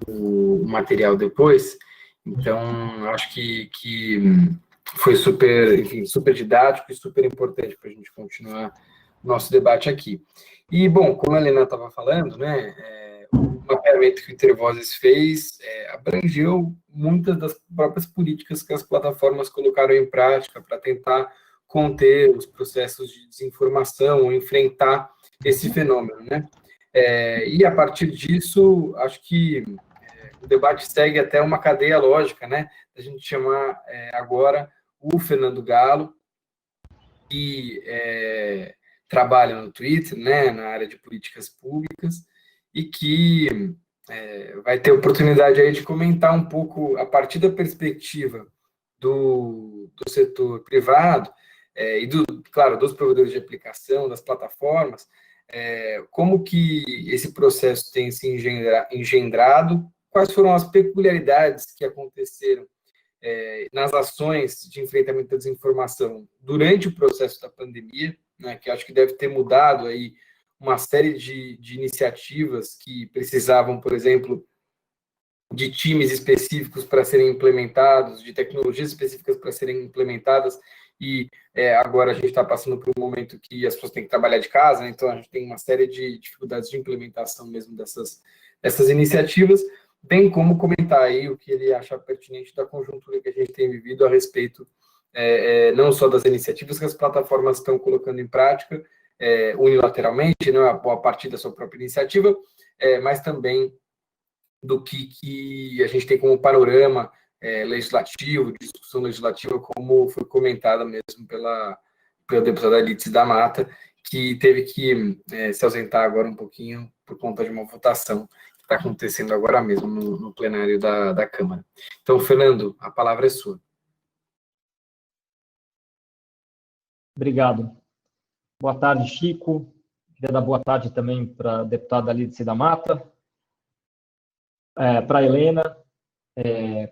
o material depois. Então, acho que foi super, enfim, super didático e super importante para a gente continuar nosso debate aqui. E, bom, como a Helena estava falando, né, o mapeamento que o Intervozes fez abrangeu muitas das próprias políticas que as plataformas colocaram em prática para tentar conter os processos de desinformação, enfrentar esse fenômeno, né? E a partir disso, acho que o debate segue até uma cadeia lógica, né? A gente chamar agora o Fernando Galo, que trabalha no Twitter, né, na área de políticas públicas, e que vai ter oportunidade aí de comentar um pouco, a partir da perspectiva do setor privado, e, claro, dos provedores de aplicação, das plataformas, como que esse processo tem se engendrado, quais foram as peculiaridades que aconteceram nas ações de enfrentamento da desinformação durante o processo da pandemia, né, que acho que deve ter mudado aí uma série de iniciativas que precisavam, por exemplo, de times específicos para serem implementados, de tecnologias específicas para serem implementadas, e agora a gente está passando por um momento que as pessoas têm que trabalhar de casa, né, então a gente tem uma série de dificuldades de implementação mesmo dessas iniciativas, bem como comentar aí o que ele acha pertinente da conjuntura que a gente tem vivido a respeito não só das iniciativas que as plataformas estão colocando em prática unilateralmente, né, a partir da sua própria iniciativa, mas também do que a gente tem como panorama legislativo, discussão legislativa, como foi comentada mesmo pela deputada Lídice da Mata, que teve que se ausentar agora um pouquinho por conta de uma votação que está acontecendo agora mesmo no plenário da Câmara. Então, Fernando, a palavra é sua. Obrigado. Boa tarde, Chico. Queria dar boa tarde também para a deputada Lídice da Mata, para a Helena,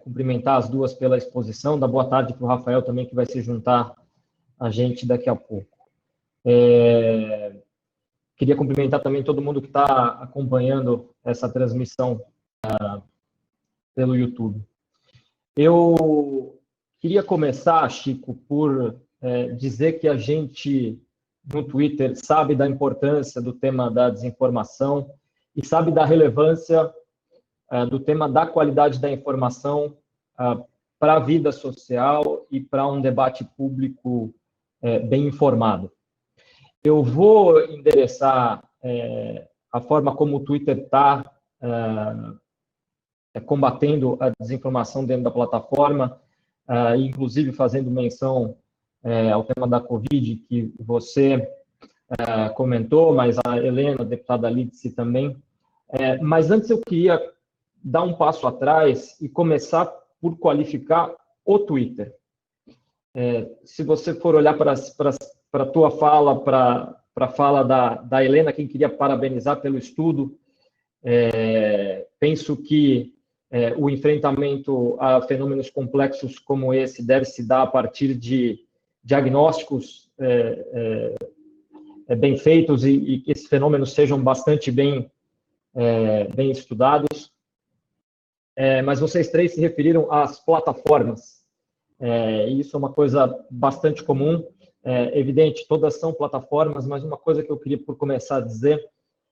cumprimentar as duas pela exposição, dar boa tarde para o Rafael também, que vai se juntar a gente daqui a pouco. Queria cumprimentar também todo mundo que está acompanhando essa transmissão pelo YouTube. Eu queria começar, Chico, por dizer que a gente, no Twitter, sabe da importância do tema da desinformação e sabe da relevância do tema da qualidade da informação para a vida social e para um debate público bem informado. Eu vou endereçar a forma como o Twitter está combatendo a desinformação dentro da plataforma, inclusive fazendo menção ao tema da Covid, que você comentou, mas a Helena, a deputada Lídice também. Mas antes eu queria dar um passo atrás e começar por qualificar o Twitter. Se você for olhar para a tua fala, para a fala da Helena, quem queria parabenizar pelo estudo, penso que o enfrentamento a fenômenos complexos como esse deve se dar a partir de diagnósticos bem feitos e que esses fenômenos sejam bastante bem estudados. Mas vocês três se referiram às plataformas. E isso é uma coisa bastante comum. Evidente, todas são plataformas, mas uma coisa que eu queria, por começar a dizer,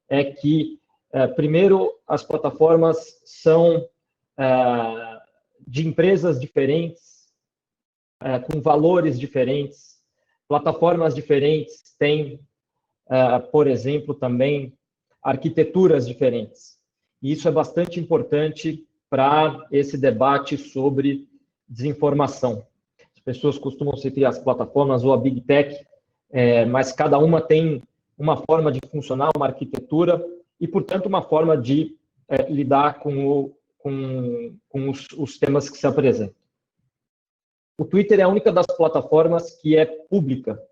é que, primeiro, as plataformas são de empresas diferentes, com valores diferentes, plataformas diferentes têm, por exemplo, também arquiteturas diferentes. E isso é bastante importante para esse debate sobre desinformação. As pessoas costumam se criar as plataformas ou a Big Tech, mas cada uma tem uma forma de funcionar, uma arquitetura e, portanto, uma forma de lidar com os temas que se apresentam. O Twitter é a única das plataformas que é pública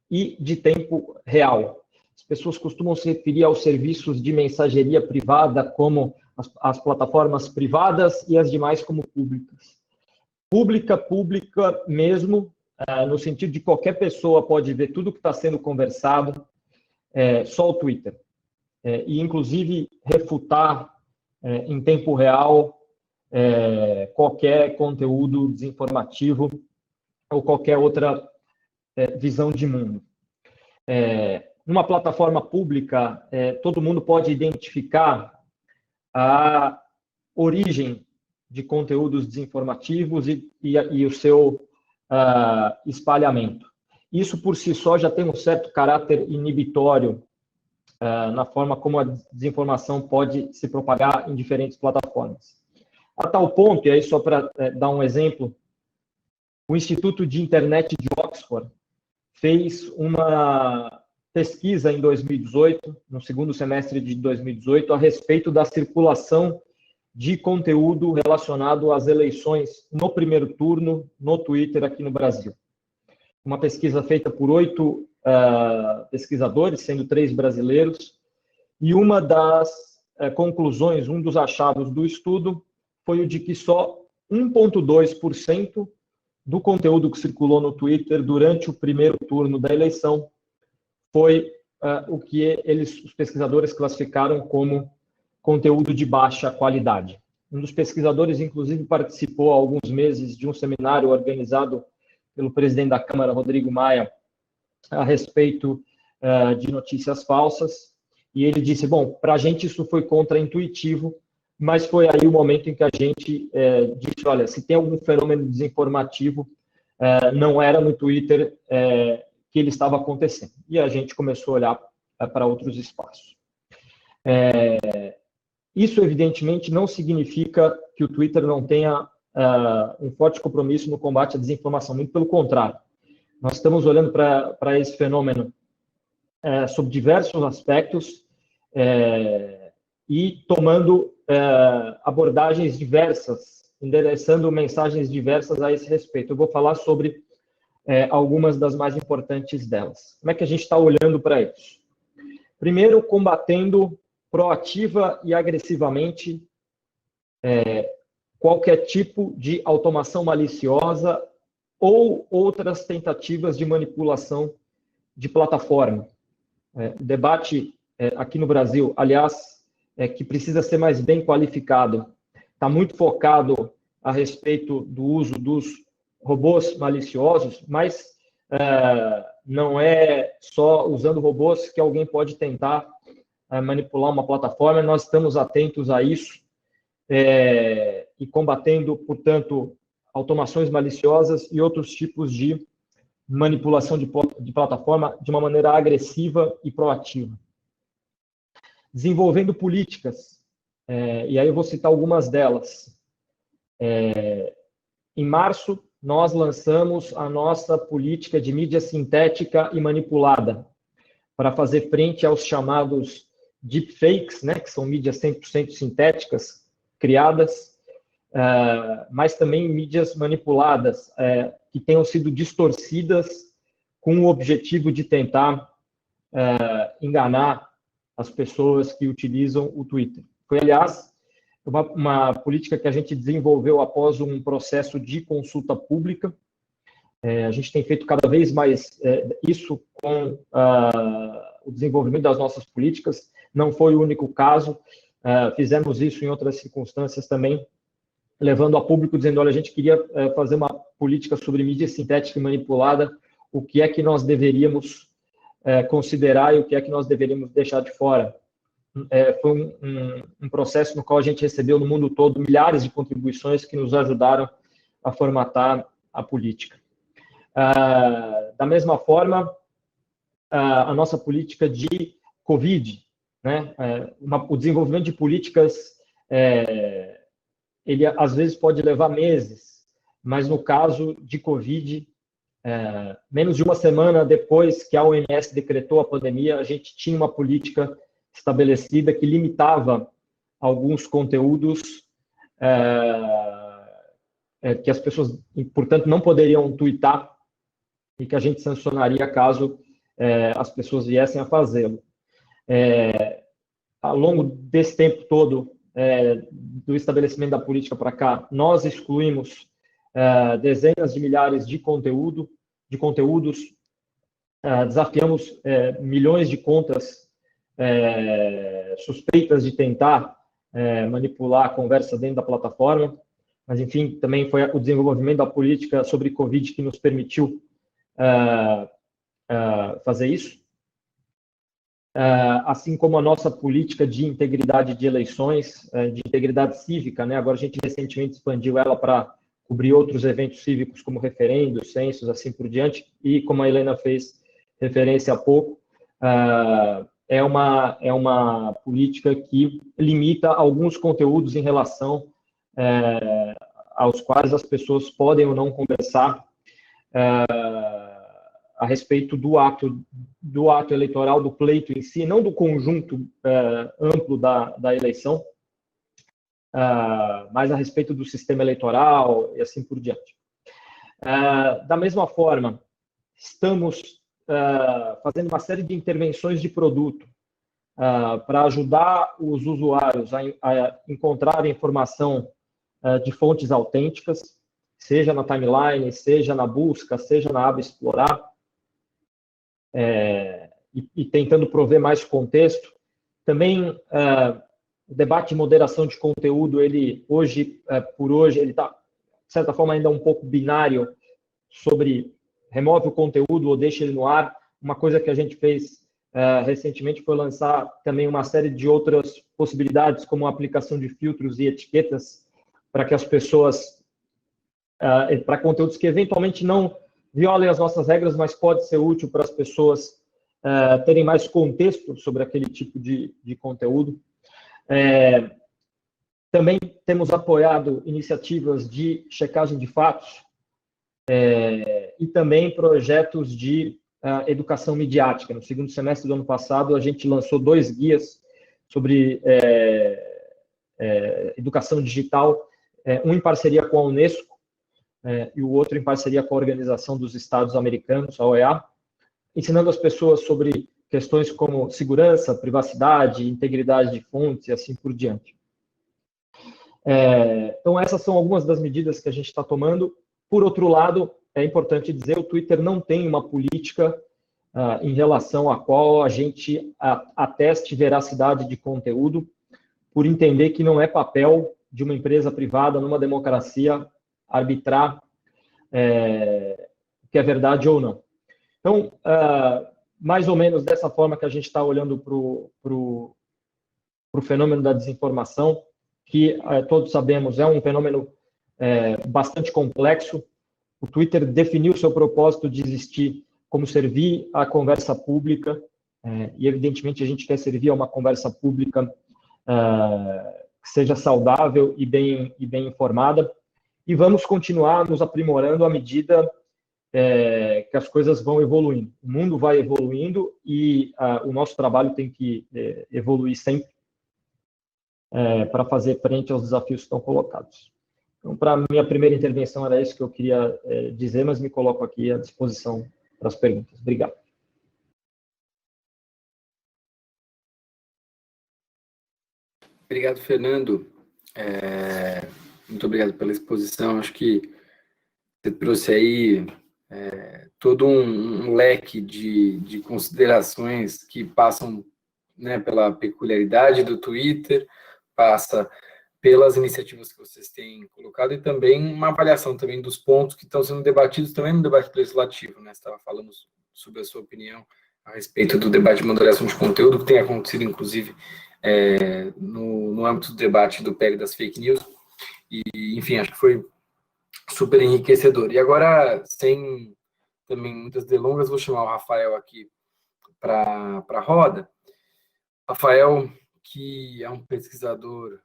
e de tempo real. As pessoas costumam se referir aos serviços de mensageria privada como as plataformas privadas e as demais como públicas. Pública mesmo, no sentido de qualquer pessoa pode ver tudo que está sendo conversado, só o Twitter. E, inclusive, refutar em tempo real qualquer conteúdo desinformativo ou qualquer outra visão de mundo. Numa plataforma pública, todo mundo pode identificar a origem de conteúdos desinformativos e o seu espalhamento. Isso, por si só, já tem um certo caráter inibitório na forma como a desinformação pode se propagar em diferentes plataformas. A tal ponto, e aí só para dar um exemplo, o Instituto de Internet de Oxford fez uma pesquisa em 2018, no segundo semestre de 2018, a respeito da circulação de conteúdo relacionado às eleições no primeiro turno no Twitter aqui no Brasil. Uma pesquisa feita por 8 pesquisadores, sendo 3 brasileiros, e uma das conclusões, um dos achados do estudo, foi o de que só 1,2% do conteúdo que circulou no Twitter durante o primeiro turno da eleição foi o que os pesquisadores classificaram como conteúdo de baixa qualidade. Um dos pesquisadores, inclusive, participou há alguns meses de um seminário organizado pelo presidente da Câmara, Rodrigo Maia, a respeito de notícias falsas, e ele disse, bom, para a gente isso foi contraintuitivo, mas foi aí o momento em que a gente disse, olha, se tem algum fenômeno desinformativo, não era no Twitter que ele estava acontecendo. E a gente começou a olhar para outros espaços. Isso, evidentemente, não significa que o Twitter não tenha um forte compromisso no combate à desinformação, muito pelo contrário. Nós estamos olhando para esse fenômeno sob diversos aspectos e tomando abordagens diversas, endereçando mensagens diversas a esse respeito. Eu vou falar sobre algumas das mais importantes delas. Como é que a gente está olhando para isso? Primeiro, combatendo proativa e agressivamente qualquer tipo de automação maliciosa ou outras tentativas de manipulação de plataforma. O debate aqui no Brasil, aliás, que precisa ser mais bem qualificado, está muito focado a respeito do uso dos robôs maliciosos, mas não é só usando robôs que alguém pode tentar manipular uma plataforma. Nós estamos atentos a isso e combatendo, portanto, automações maliciosas e outros tipos de manipulação de plataforma de uma maneira agressiva e proativa. Desenvolvendo políticas, e aí eu vou citar algumas delas. Em março, nós lançamos a nossa política de mídia sintética e manipulada, para fazer frente aos chamados deepfakes, né, que são mídias 100% sintéticas, criadas, mas também mídias manipuladas, que tenham sido distorcidas com o objetivo de tentar enganar as pessoas que utilizam o Twitter. Foi, aliás, uma política que a gente desenvolveu após um processo de consulta pública. A gente tem feito cada vez mais isso com o desenvolvimento das nossas políticas. Não foi o único caso, fizemos isso em outras circunstâncias também, levando a público, dizendo, olha, a gente queria fazer uma política sobre mídia sintética e manipulada, o que é que nós deveríamos considerar e o que é que nós deveríamos deixar de fora. Foi um processo no qual a gente recebeu no mundo todo milhares de contribuições que nos ajudaram a formatar a política. Da mesma forma, a nossa política de Covid, né? O desenvolvimento de políticas, ele às vezes pode levar meses, mas no caso de Covid, menos de uma semana depois que a OMS decretou a pandemia, a gente tinha uma política estabelecida que limitava alguns conteúdos que as pessoas, portanto, não poderiam twittar e que a gente sancionaria caso as pessoas viessem a fazê-lo. Ao longo desse tempo todo, do estabelecimento da política para cá, nós excluímos dezenas de milhares de conteúdo de conteúdos, desafiamos milhões de contas suspeitas de tentar manipular a conversa dentro da plataforma, mas, enfim, também foi o desenvolvimento da política sobre Covid que nos permitiu fazer isso. Assim como a nossa política de integridade de eleições, de integridade cívica, né? Agora a gente recentemente expandiu ela para cobrir outros eventos cívicos, como referendos, censos, assim por diante, e como a Helena fez referência há pouco, é uma política que limita alguns conteúdos em relação aos quais as pessoas podem ou não conversar a respeito do ato eleitoral, do pleito em si, não do conjunto amplo da eleição, mas a respeito do sistema eleitoral e assim por diante. Da mesma forma, estamos fazendo uma série de intervenções de produto para ajudar os usuários a encontrar informação de fontes autênticas, seja na timeline, seja na busca, seja na aba explorar, e tentando prover mais contexto. Também o debate de moderação de conteúdo, ele hoje, por hoje, ele está, de certa forma, ainda um pouco binário sobre remove o conteúdo ou deixa ele no ar. Uma coisa que a gente fez recentemente foi lançar também uma série de outras possibilidades, como a aplicação de filtros e etiquetas para que as pessoas, para conteúdos que eventualmente não violem as nossas regras, mas pode ser útil para as pessoas terem mais contexto sobre aquele tipo de conteúdo. Também temos apoiado iniciativas de checagem de fatos e também projetos de educação midiática. No segundo semestre do ano passado, a gente lançou 2 guias sobre educação digital, um em parceria com a Unesco e o outro em parceria com a Organização dos Estados Americanos, a OEA, ensinando as pessoas sobre questões como segurança, privacidade, integridade de fontes e assim por diante. Então, essas são algumas das medidas que a gente está tomando. Por outro lado, é importante dizer, o Twitter não tem uma política em relação à qual a gente ateste veracidade de conteúdo, por entender que não é papel de uma empresa privada, numa democracia, arbitrar o que é verdade ou não. Então, mais ou menos dessa forma que a gente está olhando para o fenômeno da desinformação, que todos sabemos é um fenômeno bastante complexo. O Twitter definiu seu propósito de existir como servir à conversa pública, e evidentemente a gente quer servir a uma conversa pública que seja saudável e bem informada, e vamos continuar nos aprimorando à medida que as coisas vão evoluindo. O mundo vai evoluindo e o nosso trabalho tem que evoluir sempre para fazer frente aos desafios que estão colocados. Então, para a minha primeira intervenção, era isso que eu queria dizer, mas me coloco aqui à disposição para as perguntas. Obrigado. Obrigado, Fernando. Muito obrigado pela exposição. Acho que você trouxe aí todo um leque de considerações que passam, né, pela peculiaridade do Twitter, passa pelas iniciativas que vocês têm colocado e também uma avaliação também dos pontos que estão sendo debatidos também no debate legislativo, né? Você estava falando sobre a sua opinião a respeito do debate de moderação de conteúdo, que tem acontecido, inclusive, no âmbito do debate do PL das fake news, e, enfim, acho que foi super enriquecedor. E agora, sem também muitas delongas, vou chamar o Rafael aqui para a roda. Rafael, que é um pesquisador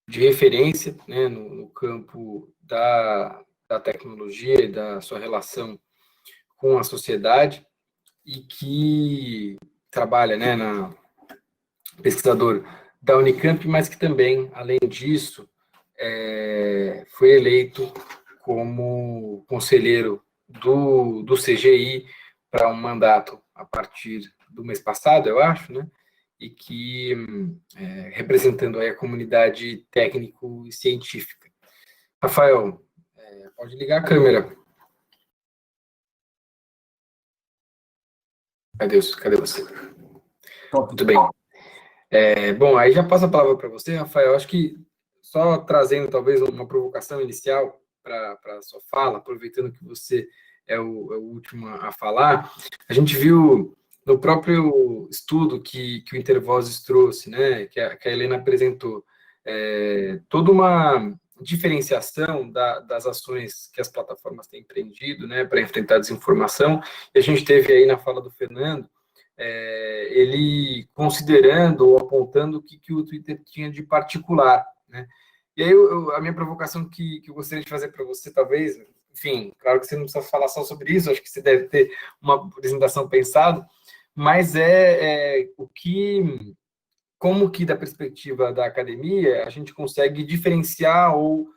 de referência, né, no campo da tecnologia e da sua relação com a sociedade, e que trabalha, né, pesquisador da Unicamp, mas que também, além disso, foi eleito como conselheiro do CGI para um mandato a partir do mês passado, eu acho, né? E que representando aí a comunidade técnico e científica. Rafael, pode ligar a câmera. Cadê você? Muito bem. Bom, aí já passo a palavra para você, Rafael. Acho que só trazendo talvez uma provocação inicial para a sua fala, aproveitando que você é o último a falar, a gente viu no próprio estudo que o Intervozes trouxe, né, que a Helena apresentou, toda uma diferenciação das ações que as plataformas têm empreendido, né, para enfrentar a desinformação, e a gente teve aí na fala do Fernando, ele considerando ou apontando o que o Twitter tinha de particular, né? E aí a minha provocação que eu gostaria de fazer para você, talvez, enfim, claro que você não precisa falar só sobre isso, acho que você deve ter uma apresentação pensada, mas como que da perspectiva da academia a gente consegue diferenciar ou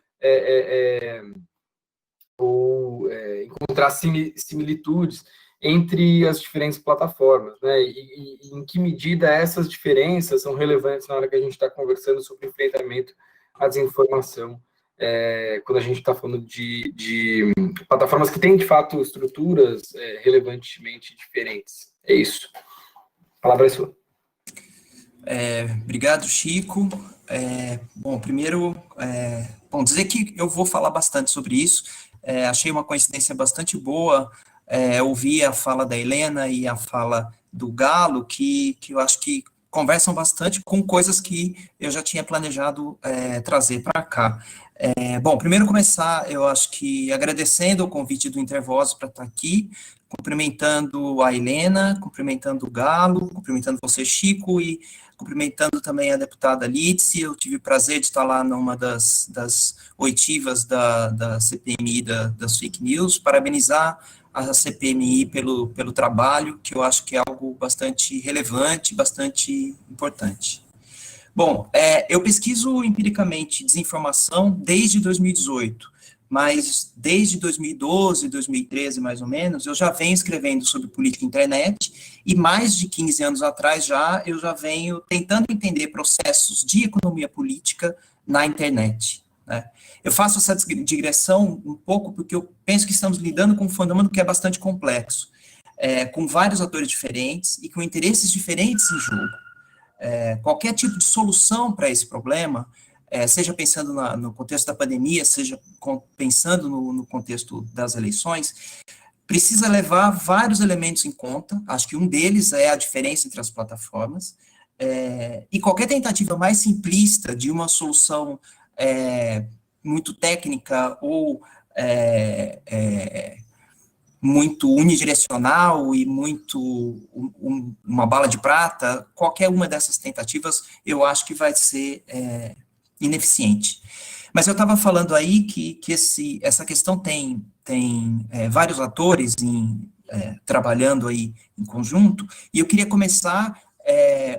encontrar similitudes entre as diferentes plataformas, né? E em que medida essas diferenças são relevantes na hora que a gente está conversando sobre enfrentamento à desinformação, quando a gente está falando de plataformas que têm, de fato, estruturas relevantemente diferentes. É isso. A palavra é sua. Obrigado, Chico. Bom, primeiro, dizer que eu vou falar bastante sobre isso. Achei uma coincidência bastante boa ouvir a fala da Helena e a fala do Galo, que eu acho que conversam bastante com coisas que eu já tinha planejado trazer para cá. Bom, primeiro começar, eu acho que agradecendo o convite do Intervozes para estar aqui, cumprimentando a Helena, cumprimentando o Galo, cumprimentando você, Chico, e cumprimentando também a deputada Lídice. Eu tive o prazer de estar lá numa das oitivas da CPMI das fake news, parabenizar a CPMI pelo trabalho, que eu acho que é algo bastante relevante, bastante importante. Bom, eu pesquiso empiricamente desinformação desde 2018, mas desde 2012, 2013, mais ou menos, eu já venho escrevendo sobre política internet, e mais de 15 anos atrás eu já venho tentando entender processos de economia política na internet, né? Eu faço essa digressão um pouco porque eu penso que estamos lidando com um fenômeno que é bastante complexo, com vários atores diferentes e com interesses diferentes em jogo. Qualquer tipo de solução para esse problema, seja pensando no contexto da pandemia, seja pensando no contexto das eleições, precisa levar vários elementos em conta. Acho que um deles é a diferença entre as plataformas, e qualquer tentativa mais simplista de uma solução muito técnica ou muito unidirecional e muito uma bala de prata, qualquer uma dessas tentativas eu acho que vai ser ineficiente. Mas eu estava falando aí que essa questão tem vários atores trabalhando aí em conjunto, e eu queria começar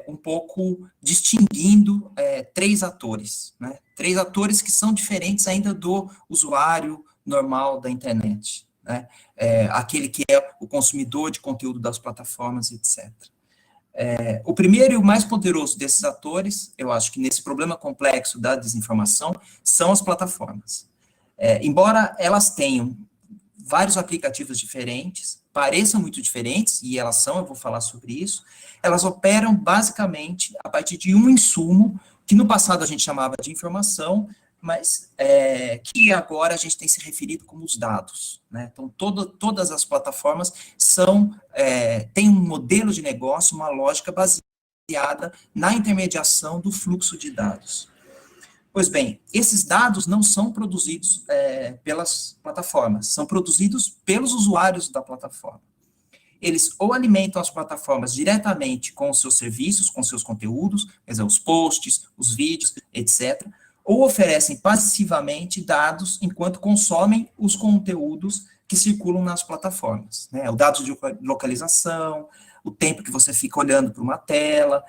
um pouco distinguindo três atores, né? Três atores que são diferentes ainda do usuário normal da internet, né? Aquele que é o consumidor de conteúdo das plataformas, etc. O primeiro e o mais poderoso desses atores, eu acho que nesse problema complexo da desinformação, são as plataformas. Embora elas tenham vários aplicativos diferentes, pareçam muito diferentes, e elas são, eu vou falar sobre isso, elas operam basicamente a partir de um insumo, que no passado a gente chamava de informação, mas que agora a gente tem se referido como os dados, né? Então, todas as plataformas têm um modelo de negócio, uma lógica baseada na intermediação do fluxo de dados. Pois bem, esses dados não são produzidos pelas plataformas, são produzidos pelos usuários da plataforma. Eles ou alimentam as plataformas diretamente com os seus serviços, com seus conteúdos, quer dizer, os posts, os vídeos, etc., ou oferecem passivamente dados enquanto consomem os conteúdos que circulam nas plataformas, né? O dado de localização, o tempo que você fica olhando para uma tela,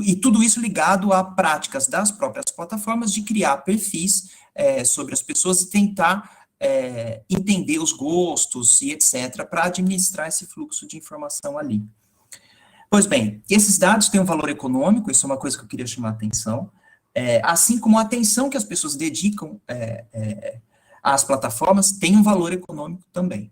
e tudo isso ligado a práticas das próprias plataformas de criar perfis sobre as pessoas e tentar entender os gostos e etc., para administrar esse fluxo de informação ali. Pois bem, esses dados têm um valor econômico, isso é uma coisa que eu queria chamar a atenção, assim como a atenção que as pessoas dedicam às plataformas tem um valor econômico também.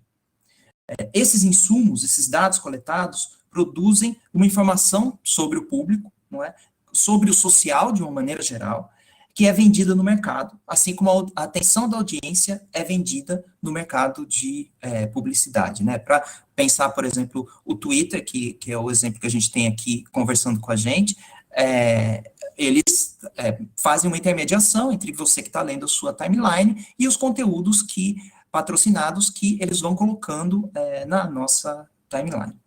Esses insumos, esses dados coletados, produzem uma informação sobre o público, não é? Sobre o social, de uma maneira geral, que é vendida no mercado, assim como a atenção da audiência é vendida no mercado de publicidade, né? Para pensar, por exemplo, o Twitter, que é o exemplo que a gente tem aqui conversando com a gente, eles fazem uma intermediação entre você que está lendo a sua timeline e os conteúdos patrocinados que eles vão colocando na nossa timeline.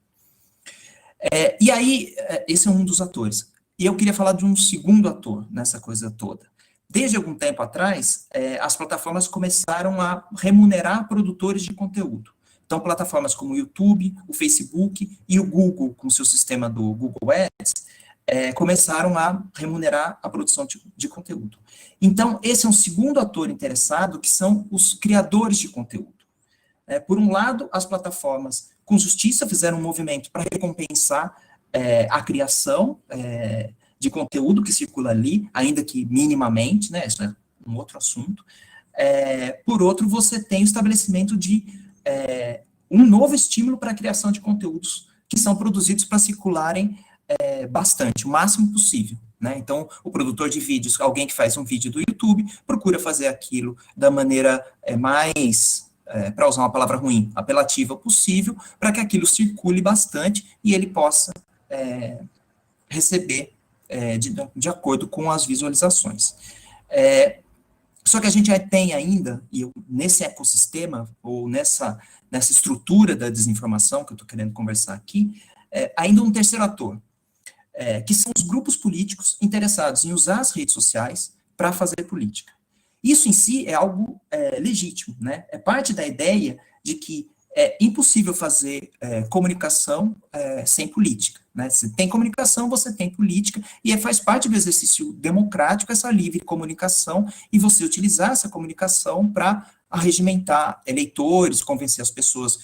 E aí, esse é um dos atores. E eu queria falar de um segundo ator nessa coisa toda. Desde algum tempo atrás, as plataformas começaram a remunerar produtores de conteúdo. Então, plataformas como o YouTube, o Facebook e o Google, com o seu sistema do Google Ads, começaram a remunerar a produção de conteúdo. Então, esse é um segundo ator interessado, que são os criadores de conteúdo. Por um lado, as plataformas, com justiça, fizeram um movimento para recompensar a criação de conteúdo que circula ali, ainda que minimamente, né, isso é um outro assunto. Por outro, você tem o estabelecimento de um novo estímulo para a criação de conteúdos que são produzidos para circularem bastante, o máximo possível, né? Então, o produtor de vídeos, alguém que faz um vídeo do YouTube, procura fazer aquilo da maneira mais, para usar uma palavra ruim, apelativa possível, para que aquilo circule bastante e ele possa receber de acordo com as visualizações. Só que a gente tem ainda, nesse ecossistema, ou nessa estrutura da desinformação que eu estou querendo conversar aqui, ainda um terceiro ator, que são os grupos políticos interessados em usar as redes sociais para fazer política. Isso em si é algo legítimo, né? É parte da ideia de que é impossível fazer comunicação sem política, né? Se tem comunicação, você tem política, e faz parte do exercício democrático essa livre comunicação, e você utilizar essa comunicação para arregimentar eleitores, convencer as pessoas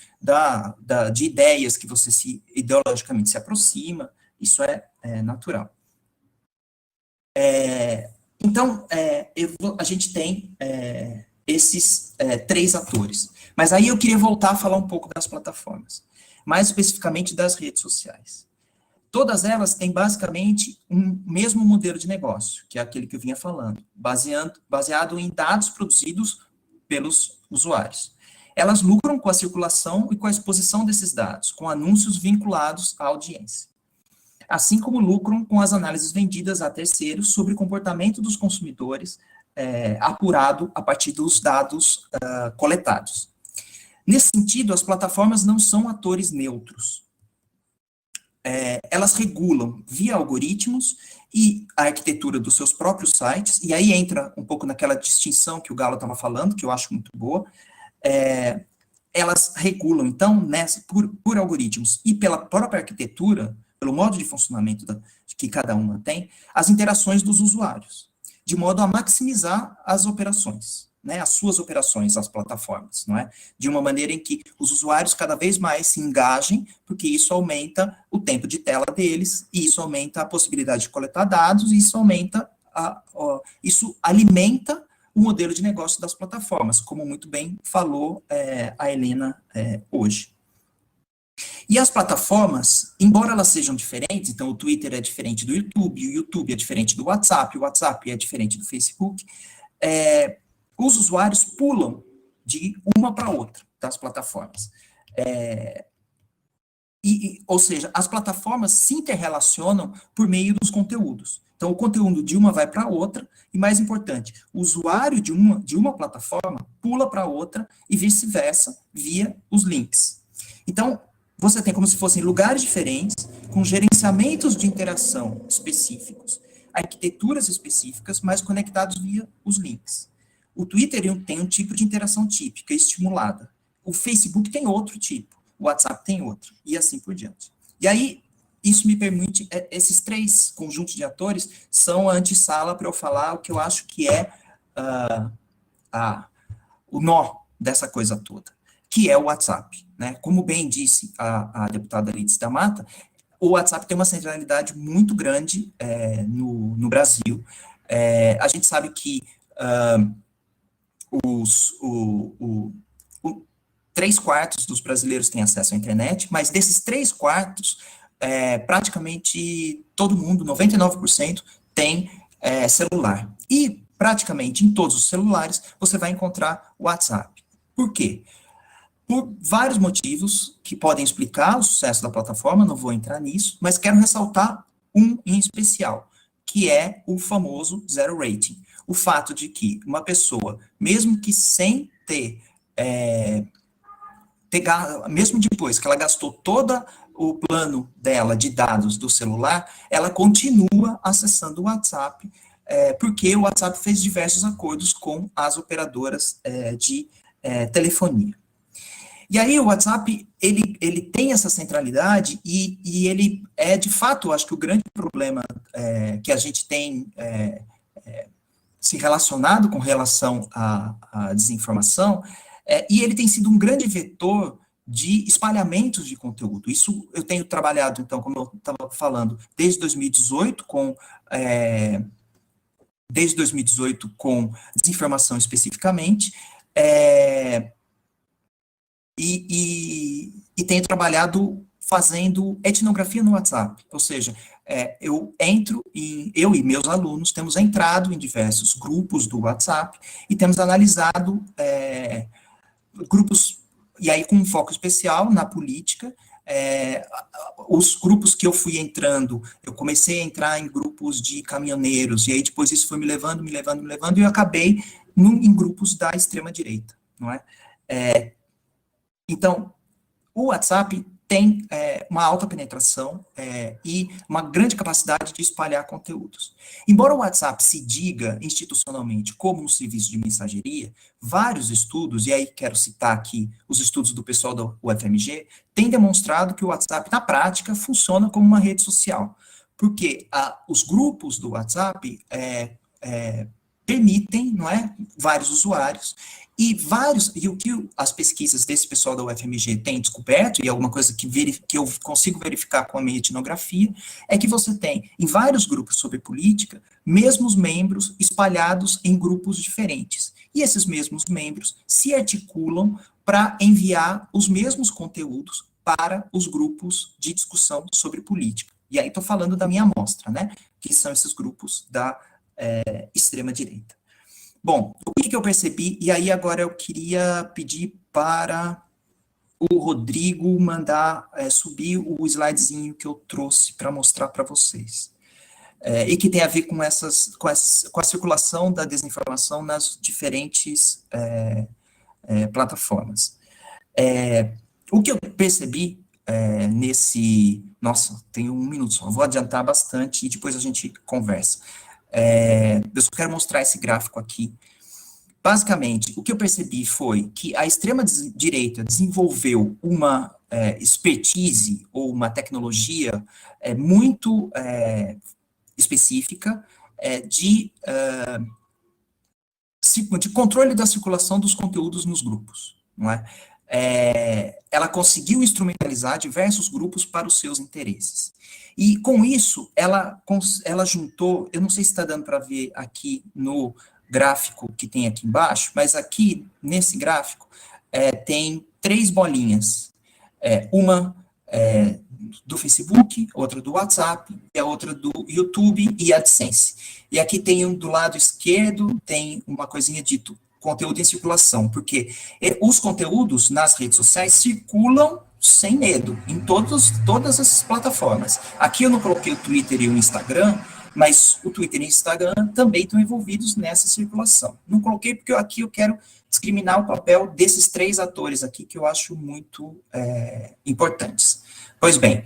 de ideias que você ideologicamente se aproxima. Isso é natural. Então, a gente tem esses três atores. Mas aí eu queria voltar a falar um pouco das plataformas, mais especificamente das redes sociais. Todas elas têm basicamente um mesmo modelo de negócio, que é aquele que eu vinha falando, baseado em dados produzidos pelos usuários. Elas lucram com a circulação e com a exposição desses dados, com anúncios vinculados à audiência. Assim como lucram com as análises vendidas a terceiros sobre o comportamento dos consumidores apurado a partir dos dados coletados. Nesse sentido, as plataformas não são atores neutros. Elas regulam via algoritmos e a arquitetura dos seus próprios sites, e aí entra um pouco naquela distinção que o Galo estava falando, que eu acho muito boa. Elas regulam, então, por algoritmos e pela própria arquitetura, pelo modo de funcionamento que cada uma tem, as interações dos usuários, de modo a maximizar as operações, né, as suas operações, as plataformas, não é? De uma maneira em que os usuários cada vez mais se engajem, porque isso aumenta o tempo de tela deles, e isso aumenta a possibilidade de coletar dados, e isso isso alimenta o modelo de negócio das plataformas, como muito bem falou a Helena hoje. E as plataformas, embora elas sejam diferentes, então o Twitter é diferente do YouTube, o YouTube é diferente do WhatsApp, o WhatsApp é diferente do Facebook, os usuários pulam de uma para outra das plataformas. Ou seja, as plataformas se interrelacionam por meio dos conteúdos. Então, o conteúdo de uma vai para a outra, e mais importante, o usuário de uma plataforma pula para a outra e vice-versa, via os links. Então, você tem como se fossem lugares diferentes, com gerenciamentos de interação específicos, arquiteturas específicas, mas conectados via os links. O Twitter tem um tipo de interação típica, estimulada. O Facebook tem outro tipo, o WhatsApp tem outro, e assim por diante. E aí, isso me permite, esses três conjuntos de atores são a antessala para eu falar o que eu acho que é o nó dessa coisa toda, que é o WhatsApp, né? Como bem disse a deputada Lídice da Mata, o WhatsApp tem uma centralidade muito grande no Brasil. A gente sabe que 3/4 dos brasileiros têm acesso à internet, mas desses 3/4, praticamente todo mundo, 99%, tem celular. E praticamente em todos os celulares você vai encontrar o WhatsApp. Por quê? Por vários motivos que podem explicar o sucesso da plataforma, não vou entrar nisso, mas quero ressaltar um em especial, que é o famoso zero rating. O fato de que uma pessoa, mesmo que sem mesmo depois que ela gastou todo o plano dela de dados do celular, ela continua acessando o WhatsApp, porque o WhatsApp fez diversos acordos com as operadoras de telefonia. E aí o WhatsApp, ele tem essa centralidade e ele é, de fato, acho que o grande problema que a gente tem se relacionado com relação à desinformação, e ele tem sido um grande vetor de espalhamentos de conteúdo. Isso eu tenho trabalhado, então, como eu estava falando, desde 2018 com desinformação especificamente, e tenho trabalhado fazendo etnografia no WhatsApp, ou seja, eu e meus alunos temos entrado em diversos grupos do WhatsApp e temos analisado grupos, e aí com um foco especial na política. Os grupos que eu fui entrando, eu comecei a entrar em grupos de caminhoneiros, e aí depois isso foi me levando, e eu acabei em grupos da extrema-direita, não é? Então, o WhatsApp tem uma alta penetração e uma grande capacidade de espalhar conteúdos. Embora o WhatsApp se diga institucionalmente como um serviço de mensageria, vários estudos, e aí quero citar aqui os estudos do pessoal da UFMG, têm demonstrado que o WhatsApp, na prática, funciona como uma rede social, porque os grupos do WhatsApp permitem, não é, vários usuários, e o que as pesquisas desse pessoal da UFMG têm descoberto, e alguma coisa que eu consigo verificar com a minha etnografia, é que você tem, em vários grupos sobre política, mesmos membros espalhados em grupos diferentes. E esses mesmos membros se articulam para enviar os mesmos conteúdos para os grupos de discussão sobre política. E aí estou falando da minha amostra, né, que são esses grupos da extrema-direita. Bom, o que eu percebi, e aí agora eu queria pedir para o Rodrigo mandar subir o slidezinho que eu trouxe para mostrar para vocês, e que tem a ver com a circulação da desinformação nas diferentes plataformas. O que eu percebi nossa, tem 1 minuto só, vou adiantar bastante e depois a gente conversa. Eu só quero mostrar esse gráfico aqui. Basicamente, o que eu percebi foi que a extrema-direita desenvolveu uma expertise ou uma tecnologia muito específica de controle da circulação dos conteúdos nos grupos, não é? Ela conseguiu instrumentalizar diversos grupos para os seus interesses. E, com isso, ela juntou, eu não sei se está dando para ver aqui no gráfico que tem aqui embaixo, mas aqui, nesse gráfico, tem 3 bolinhas. Uma do Facebook, outra do WhatsApp, e a outra do YouTube e AdSense. E aqui tem do lado esquerdo, tem uma coisinha dito conteúdo em circulação, porque os conteúdos nas redes sociais circulam sem medo, em todas as plataformas. Aqui eu não coloquei o Twitter e o Instagram, mas o Twitter e o Instagram também estão envolvidos nessa circulação. Não coloquei porque aqui eu quero discriminar o papel desses 3 atores aqui, que eu acho muito importantes. Pois bem,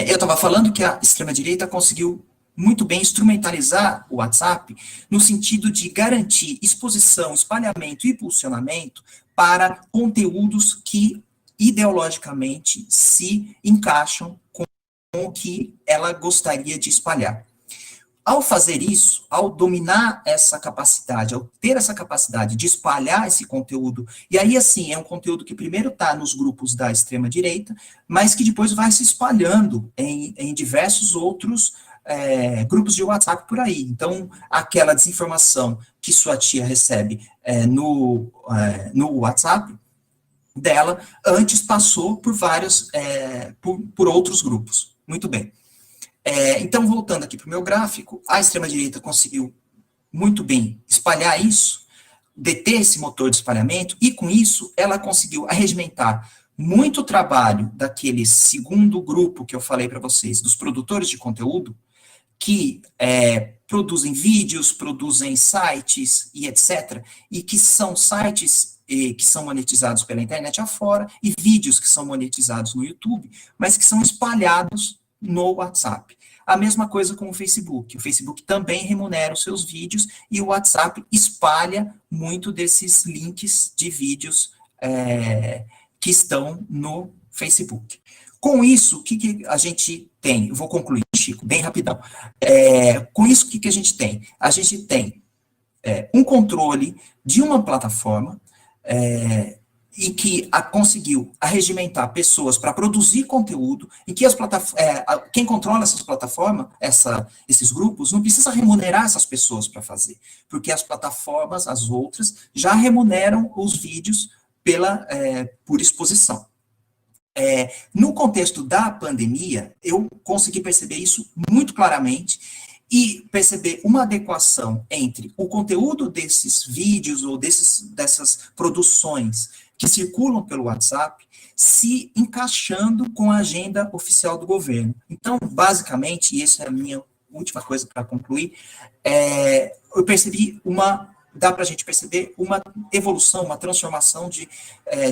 eu estava falando que a extrema-direita conseguiu muito bem instrumentalizar o WhatsApp no sentido de garantir exposição, espalhamento e impulsionamento para conteúdos que ideologicamente se encaixam com o que ela gostaria de espalhar. Ao fazer isso, ao dominar essa capacidade, ao ter essa capacidade de espalhar esse conteúdo, e aí, assim, é um conteúdo que primeiro está nos grupos da extrema-direita, mas que depois vai se espalhando em diversos outros grupos de WhatsApp por aí. Então, aquela desinformação que sua tia recebe no WhatsApp, dela, antes passou por vários, por outros grupos. Muito bem. Então, voltando aqui para o meu gráfico, a extrema-direita conseguiu muito bem espalhar isso, deter esse motor de espalhamento, e com isso ela conseguiu arregimentar muito trabalho daquele segundo grupo que eu falei para vocês, dos produtores de conteúdo, que produzem vídeos, produzem sites e etc., e que são sites que são monetizados pela internet afora, e vídeos que são monetizados no YouTube, mas que são espalhados no WhatsApp. A mesma coisa com o Facebook. O Facebook também remunera os seus vídeos, e o WhatsApp espalha muito desses links de vídeos que estão no Facebook. Com isso, o que a gente tem? Eu vou concluir, Chico, bem rapidão. Com isso, o que a gente tem? A gente tem um controle de uma plataforma e que conseguiu arregimentar pessoas para produzir conteúdo, e que quem controla essas plataformas, esses grupos, não precisa remunerar essas pessoas para fazer, porque as plataformas, as outras, já remuneram os vídeos por exposição. No contexto da pandemia, eu consegui perceber isso muito claramente, e perceber uma adequação entre o conteúdo desses vídeos ou dessas produções que circulam pelo WhatsApp se encaixando com a agenda oficial do governo. Então, basicamente, e essa é a minha última coisa para concluir, eu percebi dá para a gente perceber uma evolução, uma transformação de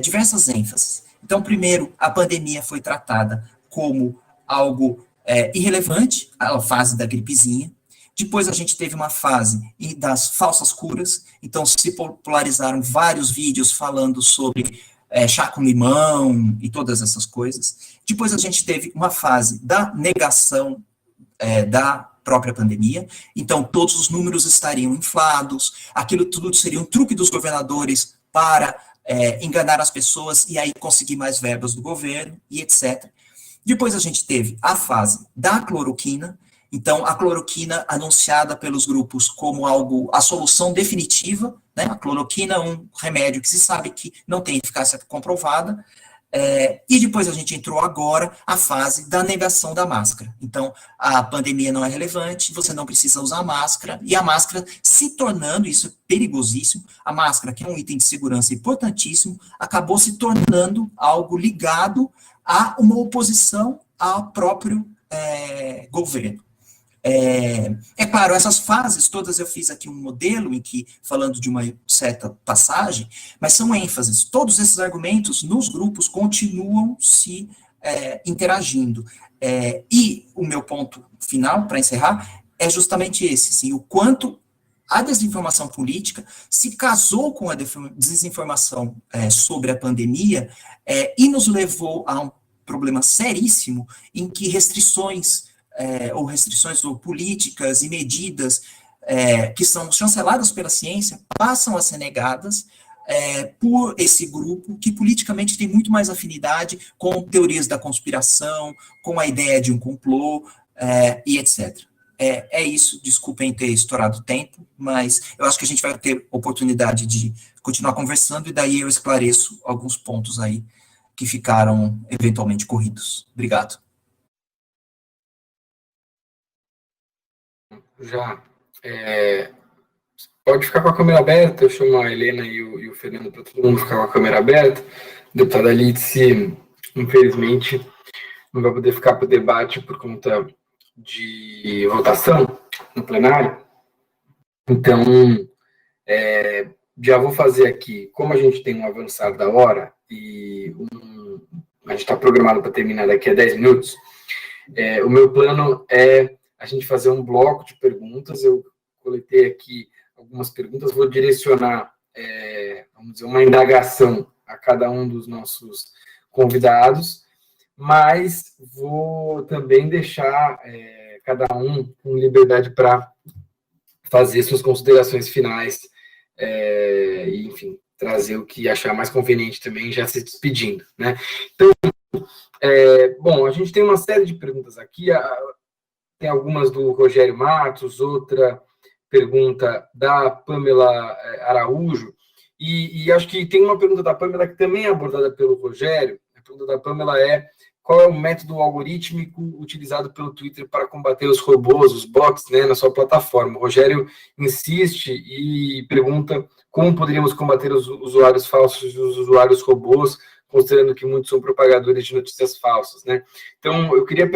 diversas ênfases. Então, primeiro, a pandemia foi tratada como algo irrelevante, a fase da gripezinha. Depois a gente teve uma fase das falsas curas, então se popularizaram vários vídeos falando sobre chá com limão e todas essas coisas. Depois a gente teve uma fase da negação da própria pandemia, então todos os números estariam inflados, aquilo tudo seria um truque dos governadores para enganar as pessoas e aí conseguir mais verbas do governo e etc. Depois a gente teve a fase da cloroquina, então a cloroquina anunciada pelos grupos como a solução definitiva, né? A cloroquina é um remédio que se sabe que não tem eficácia comprovada, e depois a gente entrou agora a fase da negação da máscara. Então, a pandemia não é relevante, você não precisa usar máscara, e a máscara se tornando, isso é perigosíssimo, a máscara, que é um item de segurança importantíssimo, acabou se tornando algo ligado a uma oposição ao próprio governo. Claro, essas fases todas eu fiz aqui um modelo em que, falando de uma certa passagem, mas são ênfases. Todos esses argumentos nos grupos continuam se interagindo. E o meu ponto final, para encerrar, é justamente esse, assim, o quanto a desinformação política se casou com a desinformação sobre a pandemia e nos levou a um problema seríssimo em que restrições ou políticas e medidas que são chanceladas pela ciência passam a ser negadas por esse grupo que politicamente tem muito mais afinidade com teorias da conspiração, com a ideia de um complô e etc. É isso, desculpem ter estourado o tempo, mas eu acho que a gente vai ter oportunidade de continuar conversando e daí eu esclareço alguns pontos aí que ficaram eventualmente corridos. Obrigado. Já. Pode ficar com a câmera aberta, eu chamo a Helena e o Fernando para todo mundo ficar com a câmera aberta. A deputada Lídice, infelizmente, não vai poder ficar para o debate por conta de votação no plenário. Então, já vou fazer aqui, como a gente tem um avançar da hora, e a gente está programado para terminar daqui a 10 minutos, o meu plano é a gente fazer um bloco de perguntas. Eu coletei aqui algumas perguntas, vou direcionar, vamos dizer, uma indagação a cada um dos nossos convidados, mas vou também deixar cada um com liberdade para fazer suas considerações finais, e, enfim, trazer o que achar mais conveniente também, já se despedindo, né? Então, bom, a gente tem uma série de perguntas aqui, tem algumas do Rogério Matos, outra pergunta da Pamela Araújo, E acho que tem uma pergunta da Pamela que também é abordada pelo Rogério. A pergunta da Pamela é: qual é o método algorítmico utilizado pelo Twitter para combater os robôs, os bots, né, na sua plataforma? O Rogério insiste e pergunta como poderíamos combater os usuários falsos e os usuários robôs, considerando que muitos são propagadores de notícias falsas, né? Então, eu queria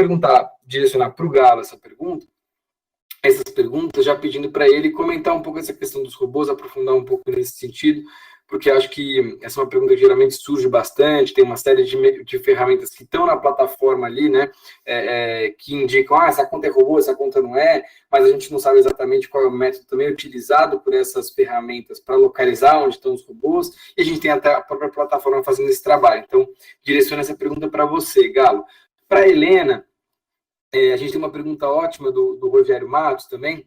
direcionar para o Galo essas perguntas, já pedindo para ele comentar um pouco essa questão dos robôs, aprofundar um pouco nesse sentido, porque acho que essa é uma pergunta que geralmente surge bastante, tem uma série de ferramentas que estão na plataforma ali, né, que indicam, essa conta é robô, essa conta não é, mas a gente não sabe exatamente qual é o método também utilizado por essas ferramentas para localizar onde estão os robôs, e a gente tem até a própria plataforma fazendo esse trabalho. Então, direciono essa pergunta para você, Galo. Para a Helena, a gente tem uma pergunta ótima do Rogério Matos também,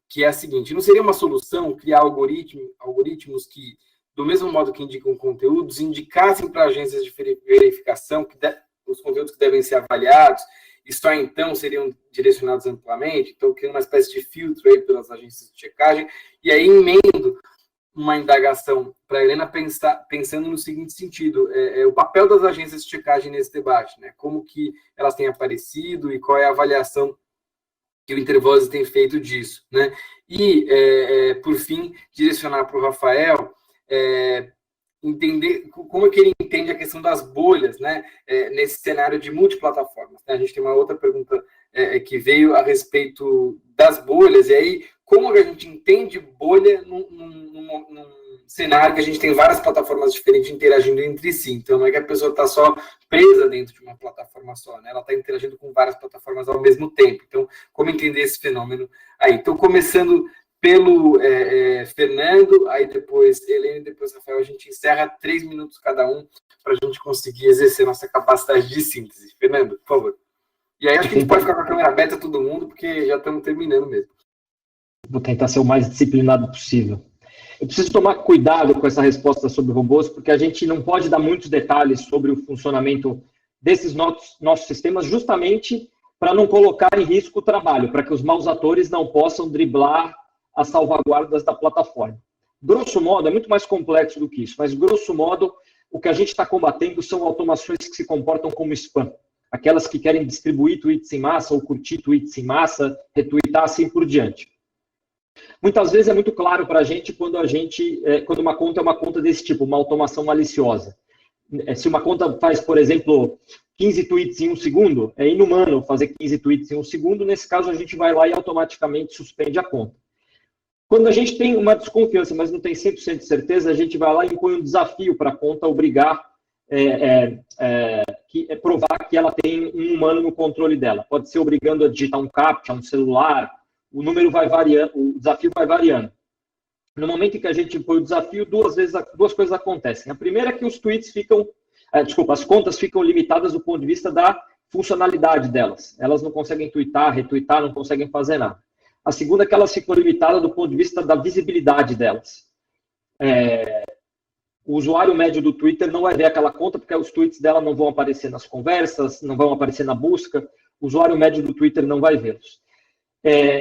que é a seguinte: não seria uma solução criar algoritmos que, do mesmo modo que indicam conteúdos, indicassem para agências de verificação os conteúdos que devem ser avaliados, e só então seriam direcionados amplamente? Então, criando uma espécie de filtro aí pelas agências de checagem, e aí emendo uma indagação para a Helena pensando no seguinte sentido: o papel das agências de checagem nesse debate, né? Como que elas têm aparecido e qual é a avaliação que o Intervoz tem feito disso, né? E, por fim, direcionar para o Rafael, entender como é que ele entende a questão das bolhas, né? Nesse cenário de multiplataformas, né? A gente tem uma outra pergunta que veio a respeito das bolhas, e aí, como a gente entende bolha num cenário que a gente tem várias plataformas diferentes interagindo entre si. Então, não é que a pessoa está só presa dentro de uma plataforma só, né? Ela está interagindo com várias plataformas ao mesmo tempo. Então, como entender esse fenômeno aí? Então, começando pelo Fernando, aí depois Helena e depois Rafael, a gente encerra 3 minutos cada um para a gente conseguir exercer nossa capacidade de síntese. Fernando, por favor. E aí acho que a gente pode ficar com a câmera aberta todo mundo, porque já estamos terminando mesmo. Vou tentar ser o mais disciplinado possível. Eu preciso tomar cuidado com essa resposta sobre robôs, porque a gente não pode dar muitos detalhes sobre o funcionamento desses nossos sistemas, justamente para não colocar em risco o trabalho, para que os maus atores não possam driblar as salvaguardas da plataforma. Grosso modo, é muito mais complexo do que isso, mas grosso modo, o que a gente está combatendo são automações que se comportam como spam. Aquelas que querem distribuir tweets em massa ou curtir tweets em massa, retweetar, assim por diante. Muitas vezes é muito claro para a gente quando uma conta é uma conta desse tipo, uma automação maliciosa. Se uma conta faz, por exemplo, 15 tweets em 1 segundo, é inumano fazer 15 tweets em 1 segundo, nesse caso a gente vai lá e automaticamente suspende a conta. Quando a gente tem uma desconfiança, mas não tem 100% de certeza, a gente vai lá e impõe um desafio para a conta obrigar, provar que ela tem um humano no controle dela. Pode ser obrigando a digitar um CAPTCHA, um celular, o número vai variando, o desafio vai variando. No momento em que a gente impõe o desafio, duas coisas acontecem. A primeira é que os tweets as contas ficam limitadas do ponto de vista da funcionalidade delas. Elas não conseguem tweetar, retweetar, não conseguem fazer nada. A segunda é que elas ficam limitadas do ponto de vista da visibilidade delas. O usuário médio do Twitter não vai ver aquela conta, porque os tweets dela não vão aparecer nas conversas, não vão aparecer na busca. O usuário médio do Twitter não vai vê-los.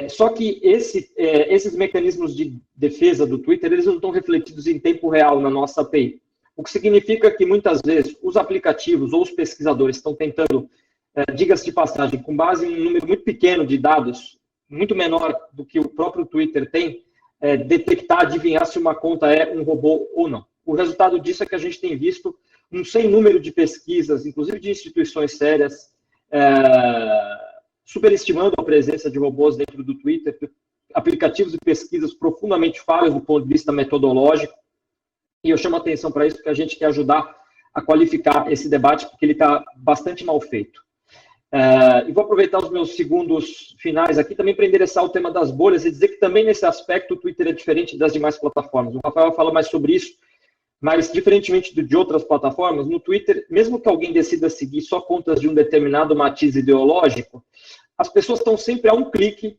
Só que esses mecanismos de defesa do Twitter, eles não estão refletidos em tempo real na nossa API. O que significa que, muitas vezes, os aplicativos ou os pesquisadores estão tentando, diga-se de passagem, com base em um número muito pequeno de dados, muito menor do que o próprio Twitter tem, detectar, adivinhar se uma conta é um robô ou não. O resultado disso é que a gente tem visto um sem número de pesquisas, inclusive de instituições sérias, superestimando a presença de robôs dentro do Twitter, aplicativos e pesquisas profundamente falhos do ponto de vista metodológico, e eu chamo a atenção para isso porque a gente quer ajudar a qualificar esse debate, porque ele está bastante mal feito. E vou aproveitar os meus segundos finais aqui também para endereçar o tema das bolhas e dizer que também nesse aspecto o Twitter é diferente das demais plataformas. O Rafael fala mais sobre isso, mas diferentemente de outras plataformas, no Twitter, mesmo que alguém decida seguir só contas de um determinado matiz ideológico, as pessoas estão sempre a um clique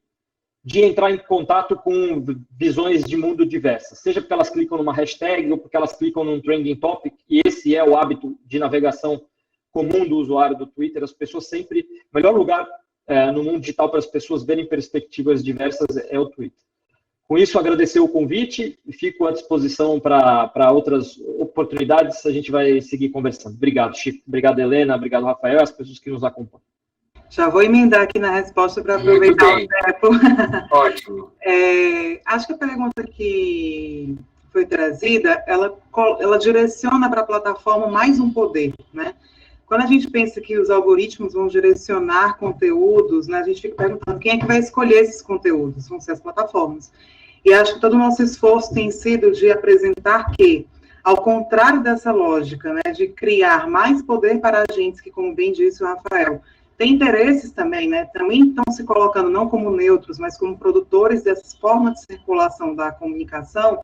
de entrar em contato com visões de mundo diversas, seja porque elas clicam numa hashtag ou porque elas clicam num trending topic, e esse é o hábito de navegação comum do usuário do Twitter. As pessoas sempre... O melhor lugar no mundo digital para as pessoas verem perspectivas diversas é o Twitter. Com isso, agradecer o convite e fico à disposição para outras oportunidades, a gente vai seguir conversando. Obrigado, Chico. Obrigado, Helena. Obrigado, Rafael, as pessoas que nos acompanham. Já vou emendar aqui na resposta para aproveitar o tempo. Ótimo. Acho que a pergunta que foi trazida, ela direciona para a plataforma mais um poder, né? Quando a gente pensa que os algoritmos vão direcionar conteúdos, né, a gente fica perguntando quem é que vai escolher esses conteúdos, vão ser as plataformas. E acho que todo o nosso esforço tem sido de apresentar que, ao contrário dessa lógica, né, de criar mais poder para agentes que, como bem disse o Rafael, tem interesses também, né, também estão se colocando não como neutros, mas como produtores dessas formas de circulação da comunicação,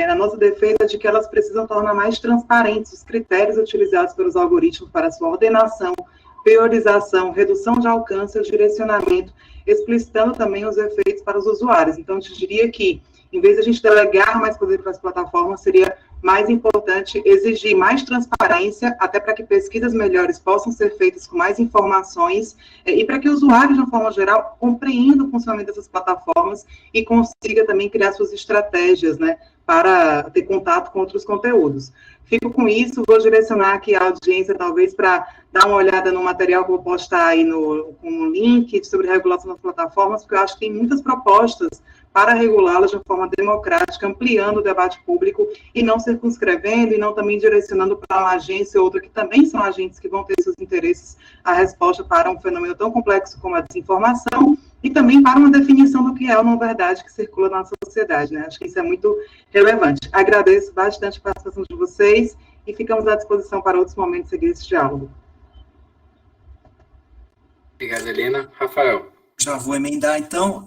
na nossa defesa de que elas precisam tornar mais transparentes os critérios utilizados pelos algoritmos para sua ordenação, priorização, redução de alcance e direcionamento, explicitando também os efeitos para os usuários. Então, eu diria que, em vez de a gente delegar mais poder para as plataformas, seria mais importante exigir mais transparência, até para que pesquisas melhores possam ser feitas com mais informações, e para que o usuário, de uma forma geral, compreenda o funcionamento dessas plataformas e consiga também criar suas estratégias, né, para ter contato com outros conteúdos. Fico com isso, vou direcionar aqui a audiência, talvez, para dar uma olhada no material que eu vou postar aí com um link sobre regulação das plataformas, porque eu acho que tem muitas propostas para regulá-las de uma forma democrática, ampliando o debate público e não circunscrevendo e não também direcionando para uma agência ou outra, que também são agentes que vão ter seus interesses, a resposta para um fenômeno tão complexo como a desinformação e também para uma definição do que é a não verdade que circula na nossa sociedade, né? Acho que isso é muito relevante. Agradeço bastante a participação de vocês e ficamos à disposição para outros momentos seguir esse diálogo. Obrigado, Helena. Rafael. Já vou emendar, então.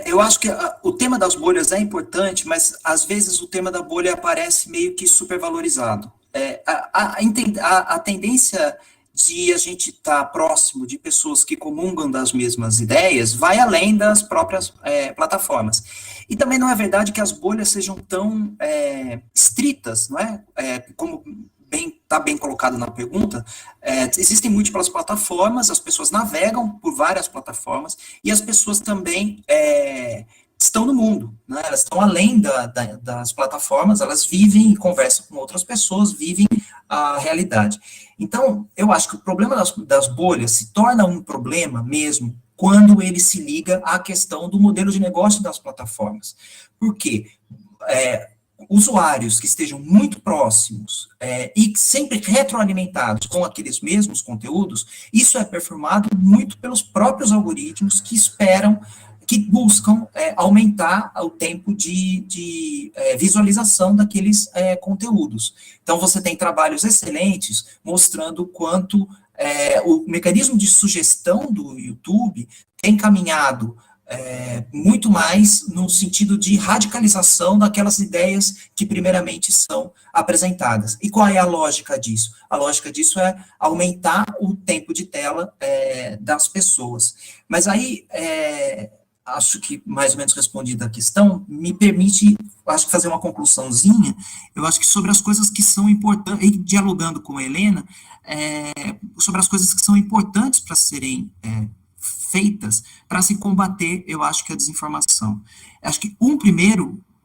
Eu acho que o tema das bolhas é importante, mas às vezes o tema da bolha aparece meio que supervalorizado. A tendência de a gente estar próximo de pessoas que comungam das mesmas ideias vai além das próprias plataformas. E também não é verdade que as bolhas sejam tão estritas, não é? Como está bem colocado na pergunta, existem múltiplas plataformas, as pessoas navegam por várias plataformas, e as pessoas também estão no mundo, né? Elas estão além das plataformas, elas vivem e conversam com outras pessoas, vivem a realidade. Então, eu acho que o problema das bolhas se torna um problema mesmo quando ele se liga à questão do modelo de negócio das plataformas. Por quê? Usuários que estejam muito próximos e sempre retroalimentados com aqueles mesmos conteúdos, isso é performado muito pelos próprios algoritmos que buscam aumentar o tempo de visualização daqueles conteúdos. Então, você tem trabalhos excelentes mostrando o quanto o mecanismo de sugestão do YouTube tem caminhado muito mais no sentido de radicalização daquelas ideias que primeiramente são apresentadas. E qual é a lógica disso? A lógica disso é aumentar o tempo de tela das pessoas. Mas aí, acho que mais ou menos respondida a questão, me permite, acho que fazer uma conclusãozinha, eu acho que sobre as coisas que são importantes, e dialogando com a Helena, sobre as coisas que são importantes para serem feitas para se combater, eu acho que a desinformação. Acho que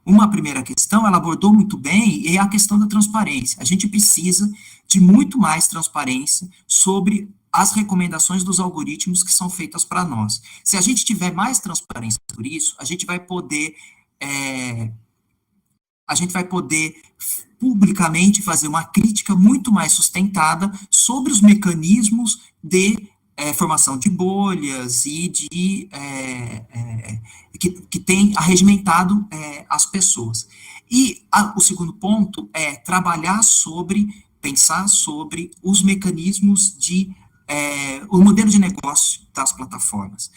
uma primeira questão, ela abordou muito bem, é a questão da transparência. A gente precisa de muito mais transparência sobre as recomendações dos algoritmos que são feitas para nós. Se a gente tiver mais transparência por isso, a gente vai poder publicamente fazer uma crítica muito mais sustentada sobre os mecanismos de formação de bolhas e que tem arregimentado as pessoas. E o segundo ponto é pensar sobre os mecanismos o modelo de negócio das plataformas.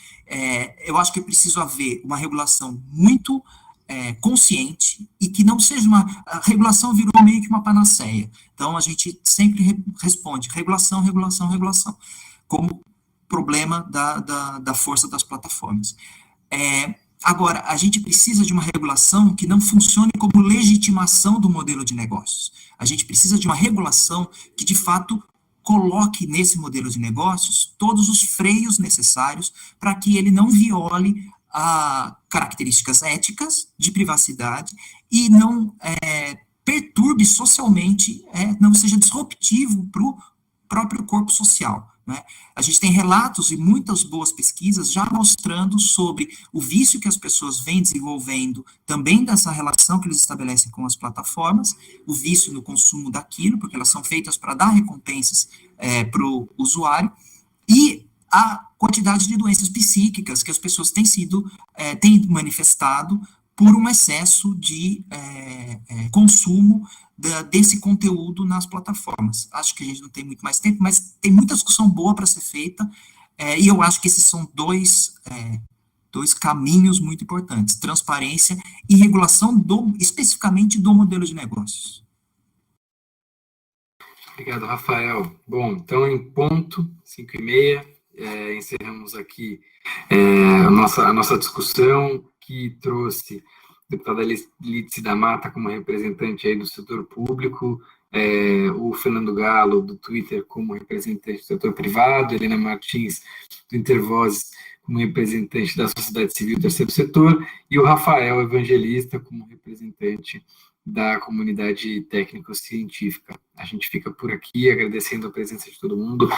Eu acho que é preciso haver uma regulação muito consciente e que não seja a regulação virou meio que uma panaceia. Então, a gente sempre responde regulação, regulação, regulação, como problema da força das plataformas. Agora, a gente precisa de uma regulação que não funcione como legitimação do modelo de negócios. A gente precisa de uma regulação que, de fato, coloque nesse modelo de negócios todos os freios necessários para que ele não viole características éticas, de privacidade, e não perturbe socialmente, não seja disruptivo para o próprio corpo social, né? A gente tem relatos e muitas boas pesquisas já mostrando sobre o vício que as pessoas vêm desenvolvendo, também dessa relação que eles estabelecem com as plataformas, o vício no consumo daquilo, porque elas são feitas para dar recompensas para o usuário, e a quantidade de doenças psíquicas que as pessoas têm manifestado por um excesso de consumo desse conteúdo nas plataformas. Acho que a gente não tem muito mais tempo, mas tem muita discussão boa para ser feita, e eu acho que esses são dois caminhos muito importantes: transparência e regulação especificamente do modelo de negócios. Obrigado, Rafael. Bom, então, em ponto, 5h30, encerramos aqui a nossa discussão, que trouxe a deputada Lídice da Mata como representante aí do setor público, o Fernando Galo, do Twitter, como representante do setor privado, Helena Martins, do Intervozes, como representante da sociedade civil do terceiro setor, e o Rafael Evangelista, como representante da comunidade técnico-científica. A gente fica por aqui agradecendo a presença de todo mundo,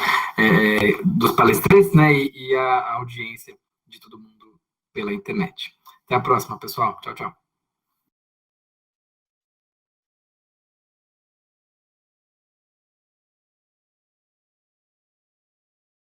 dos palestrantes, né, e a audiência de todo mundo pela internet. Até a próxima, pessoal. Tchau, tchau.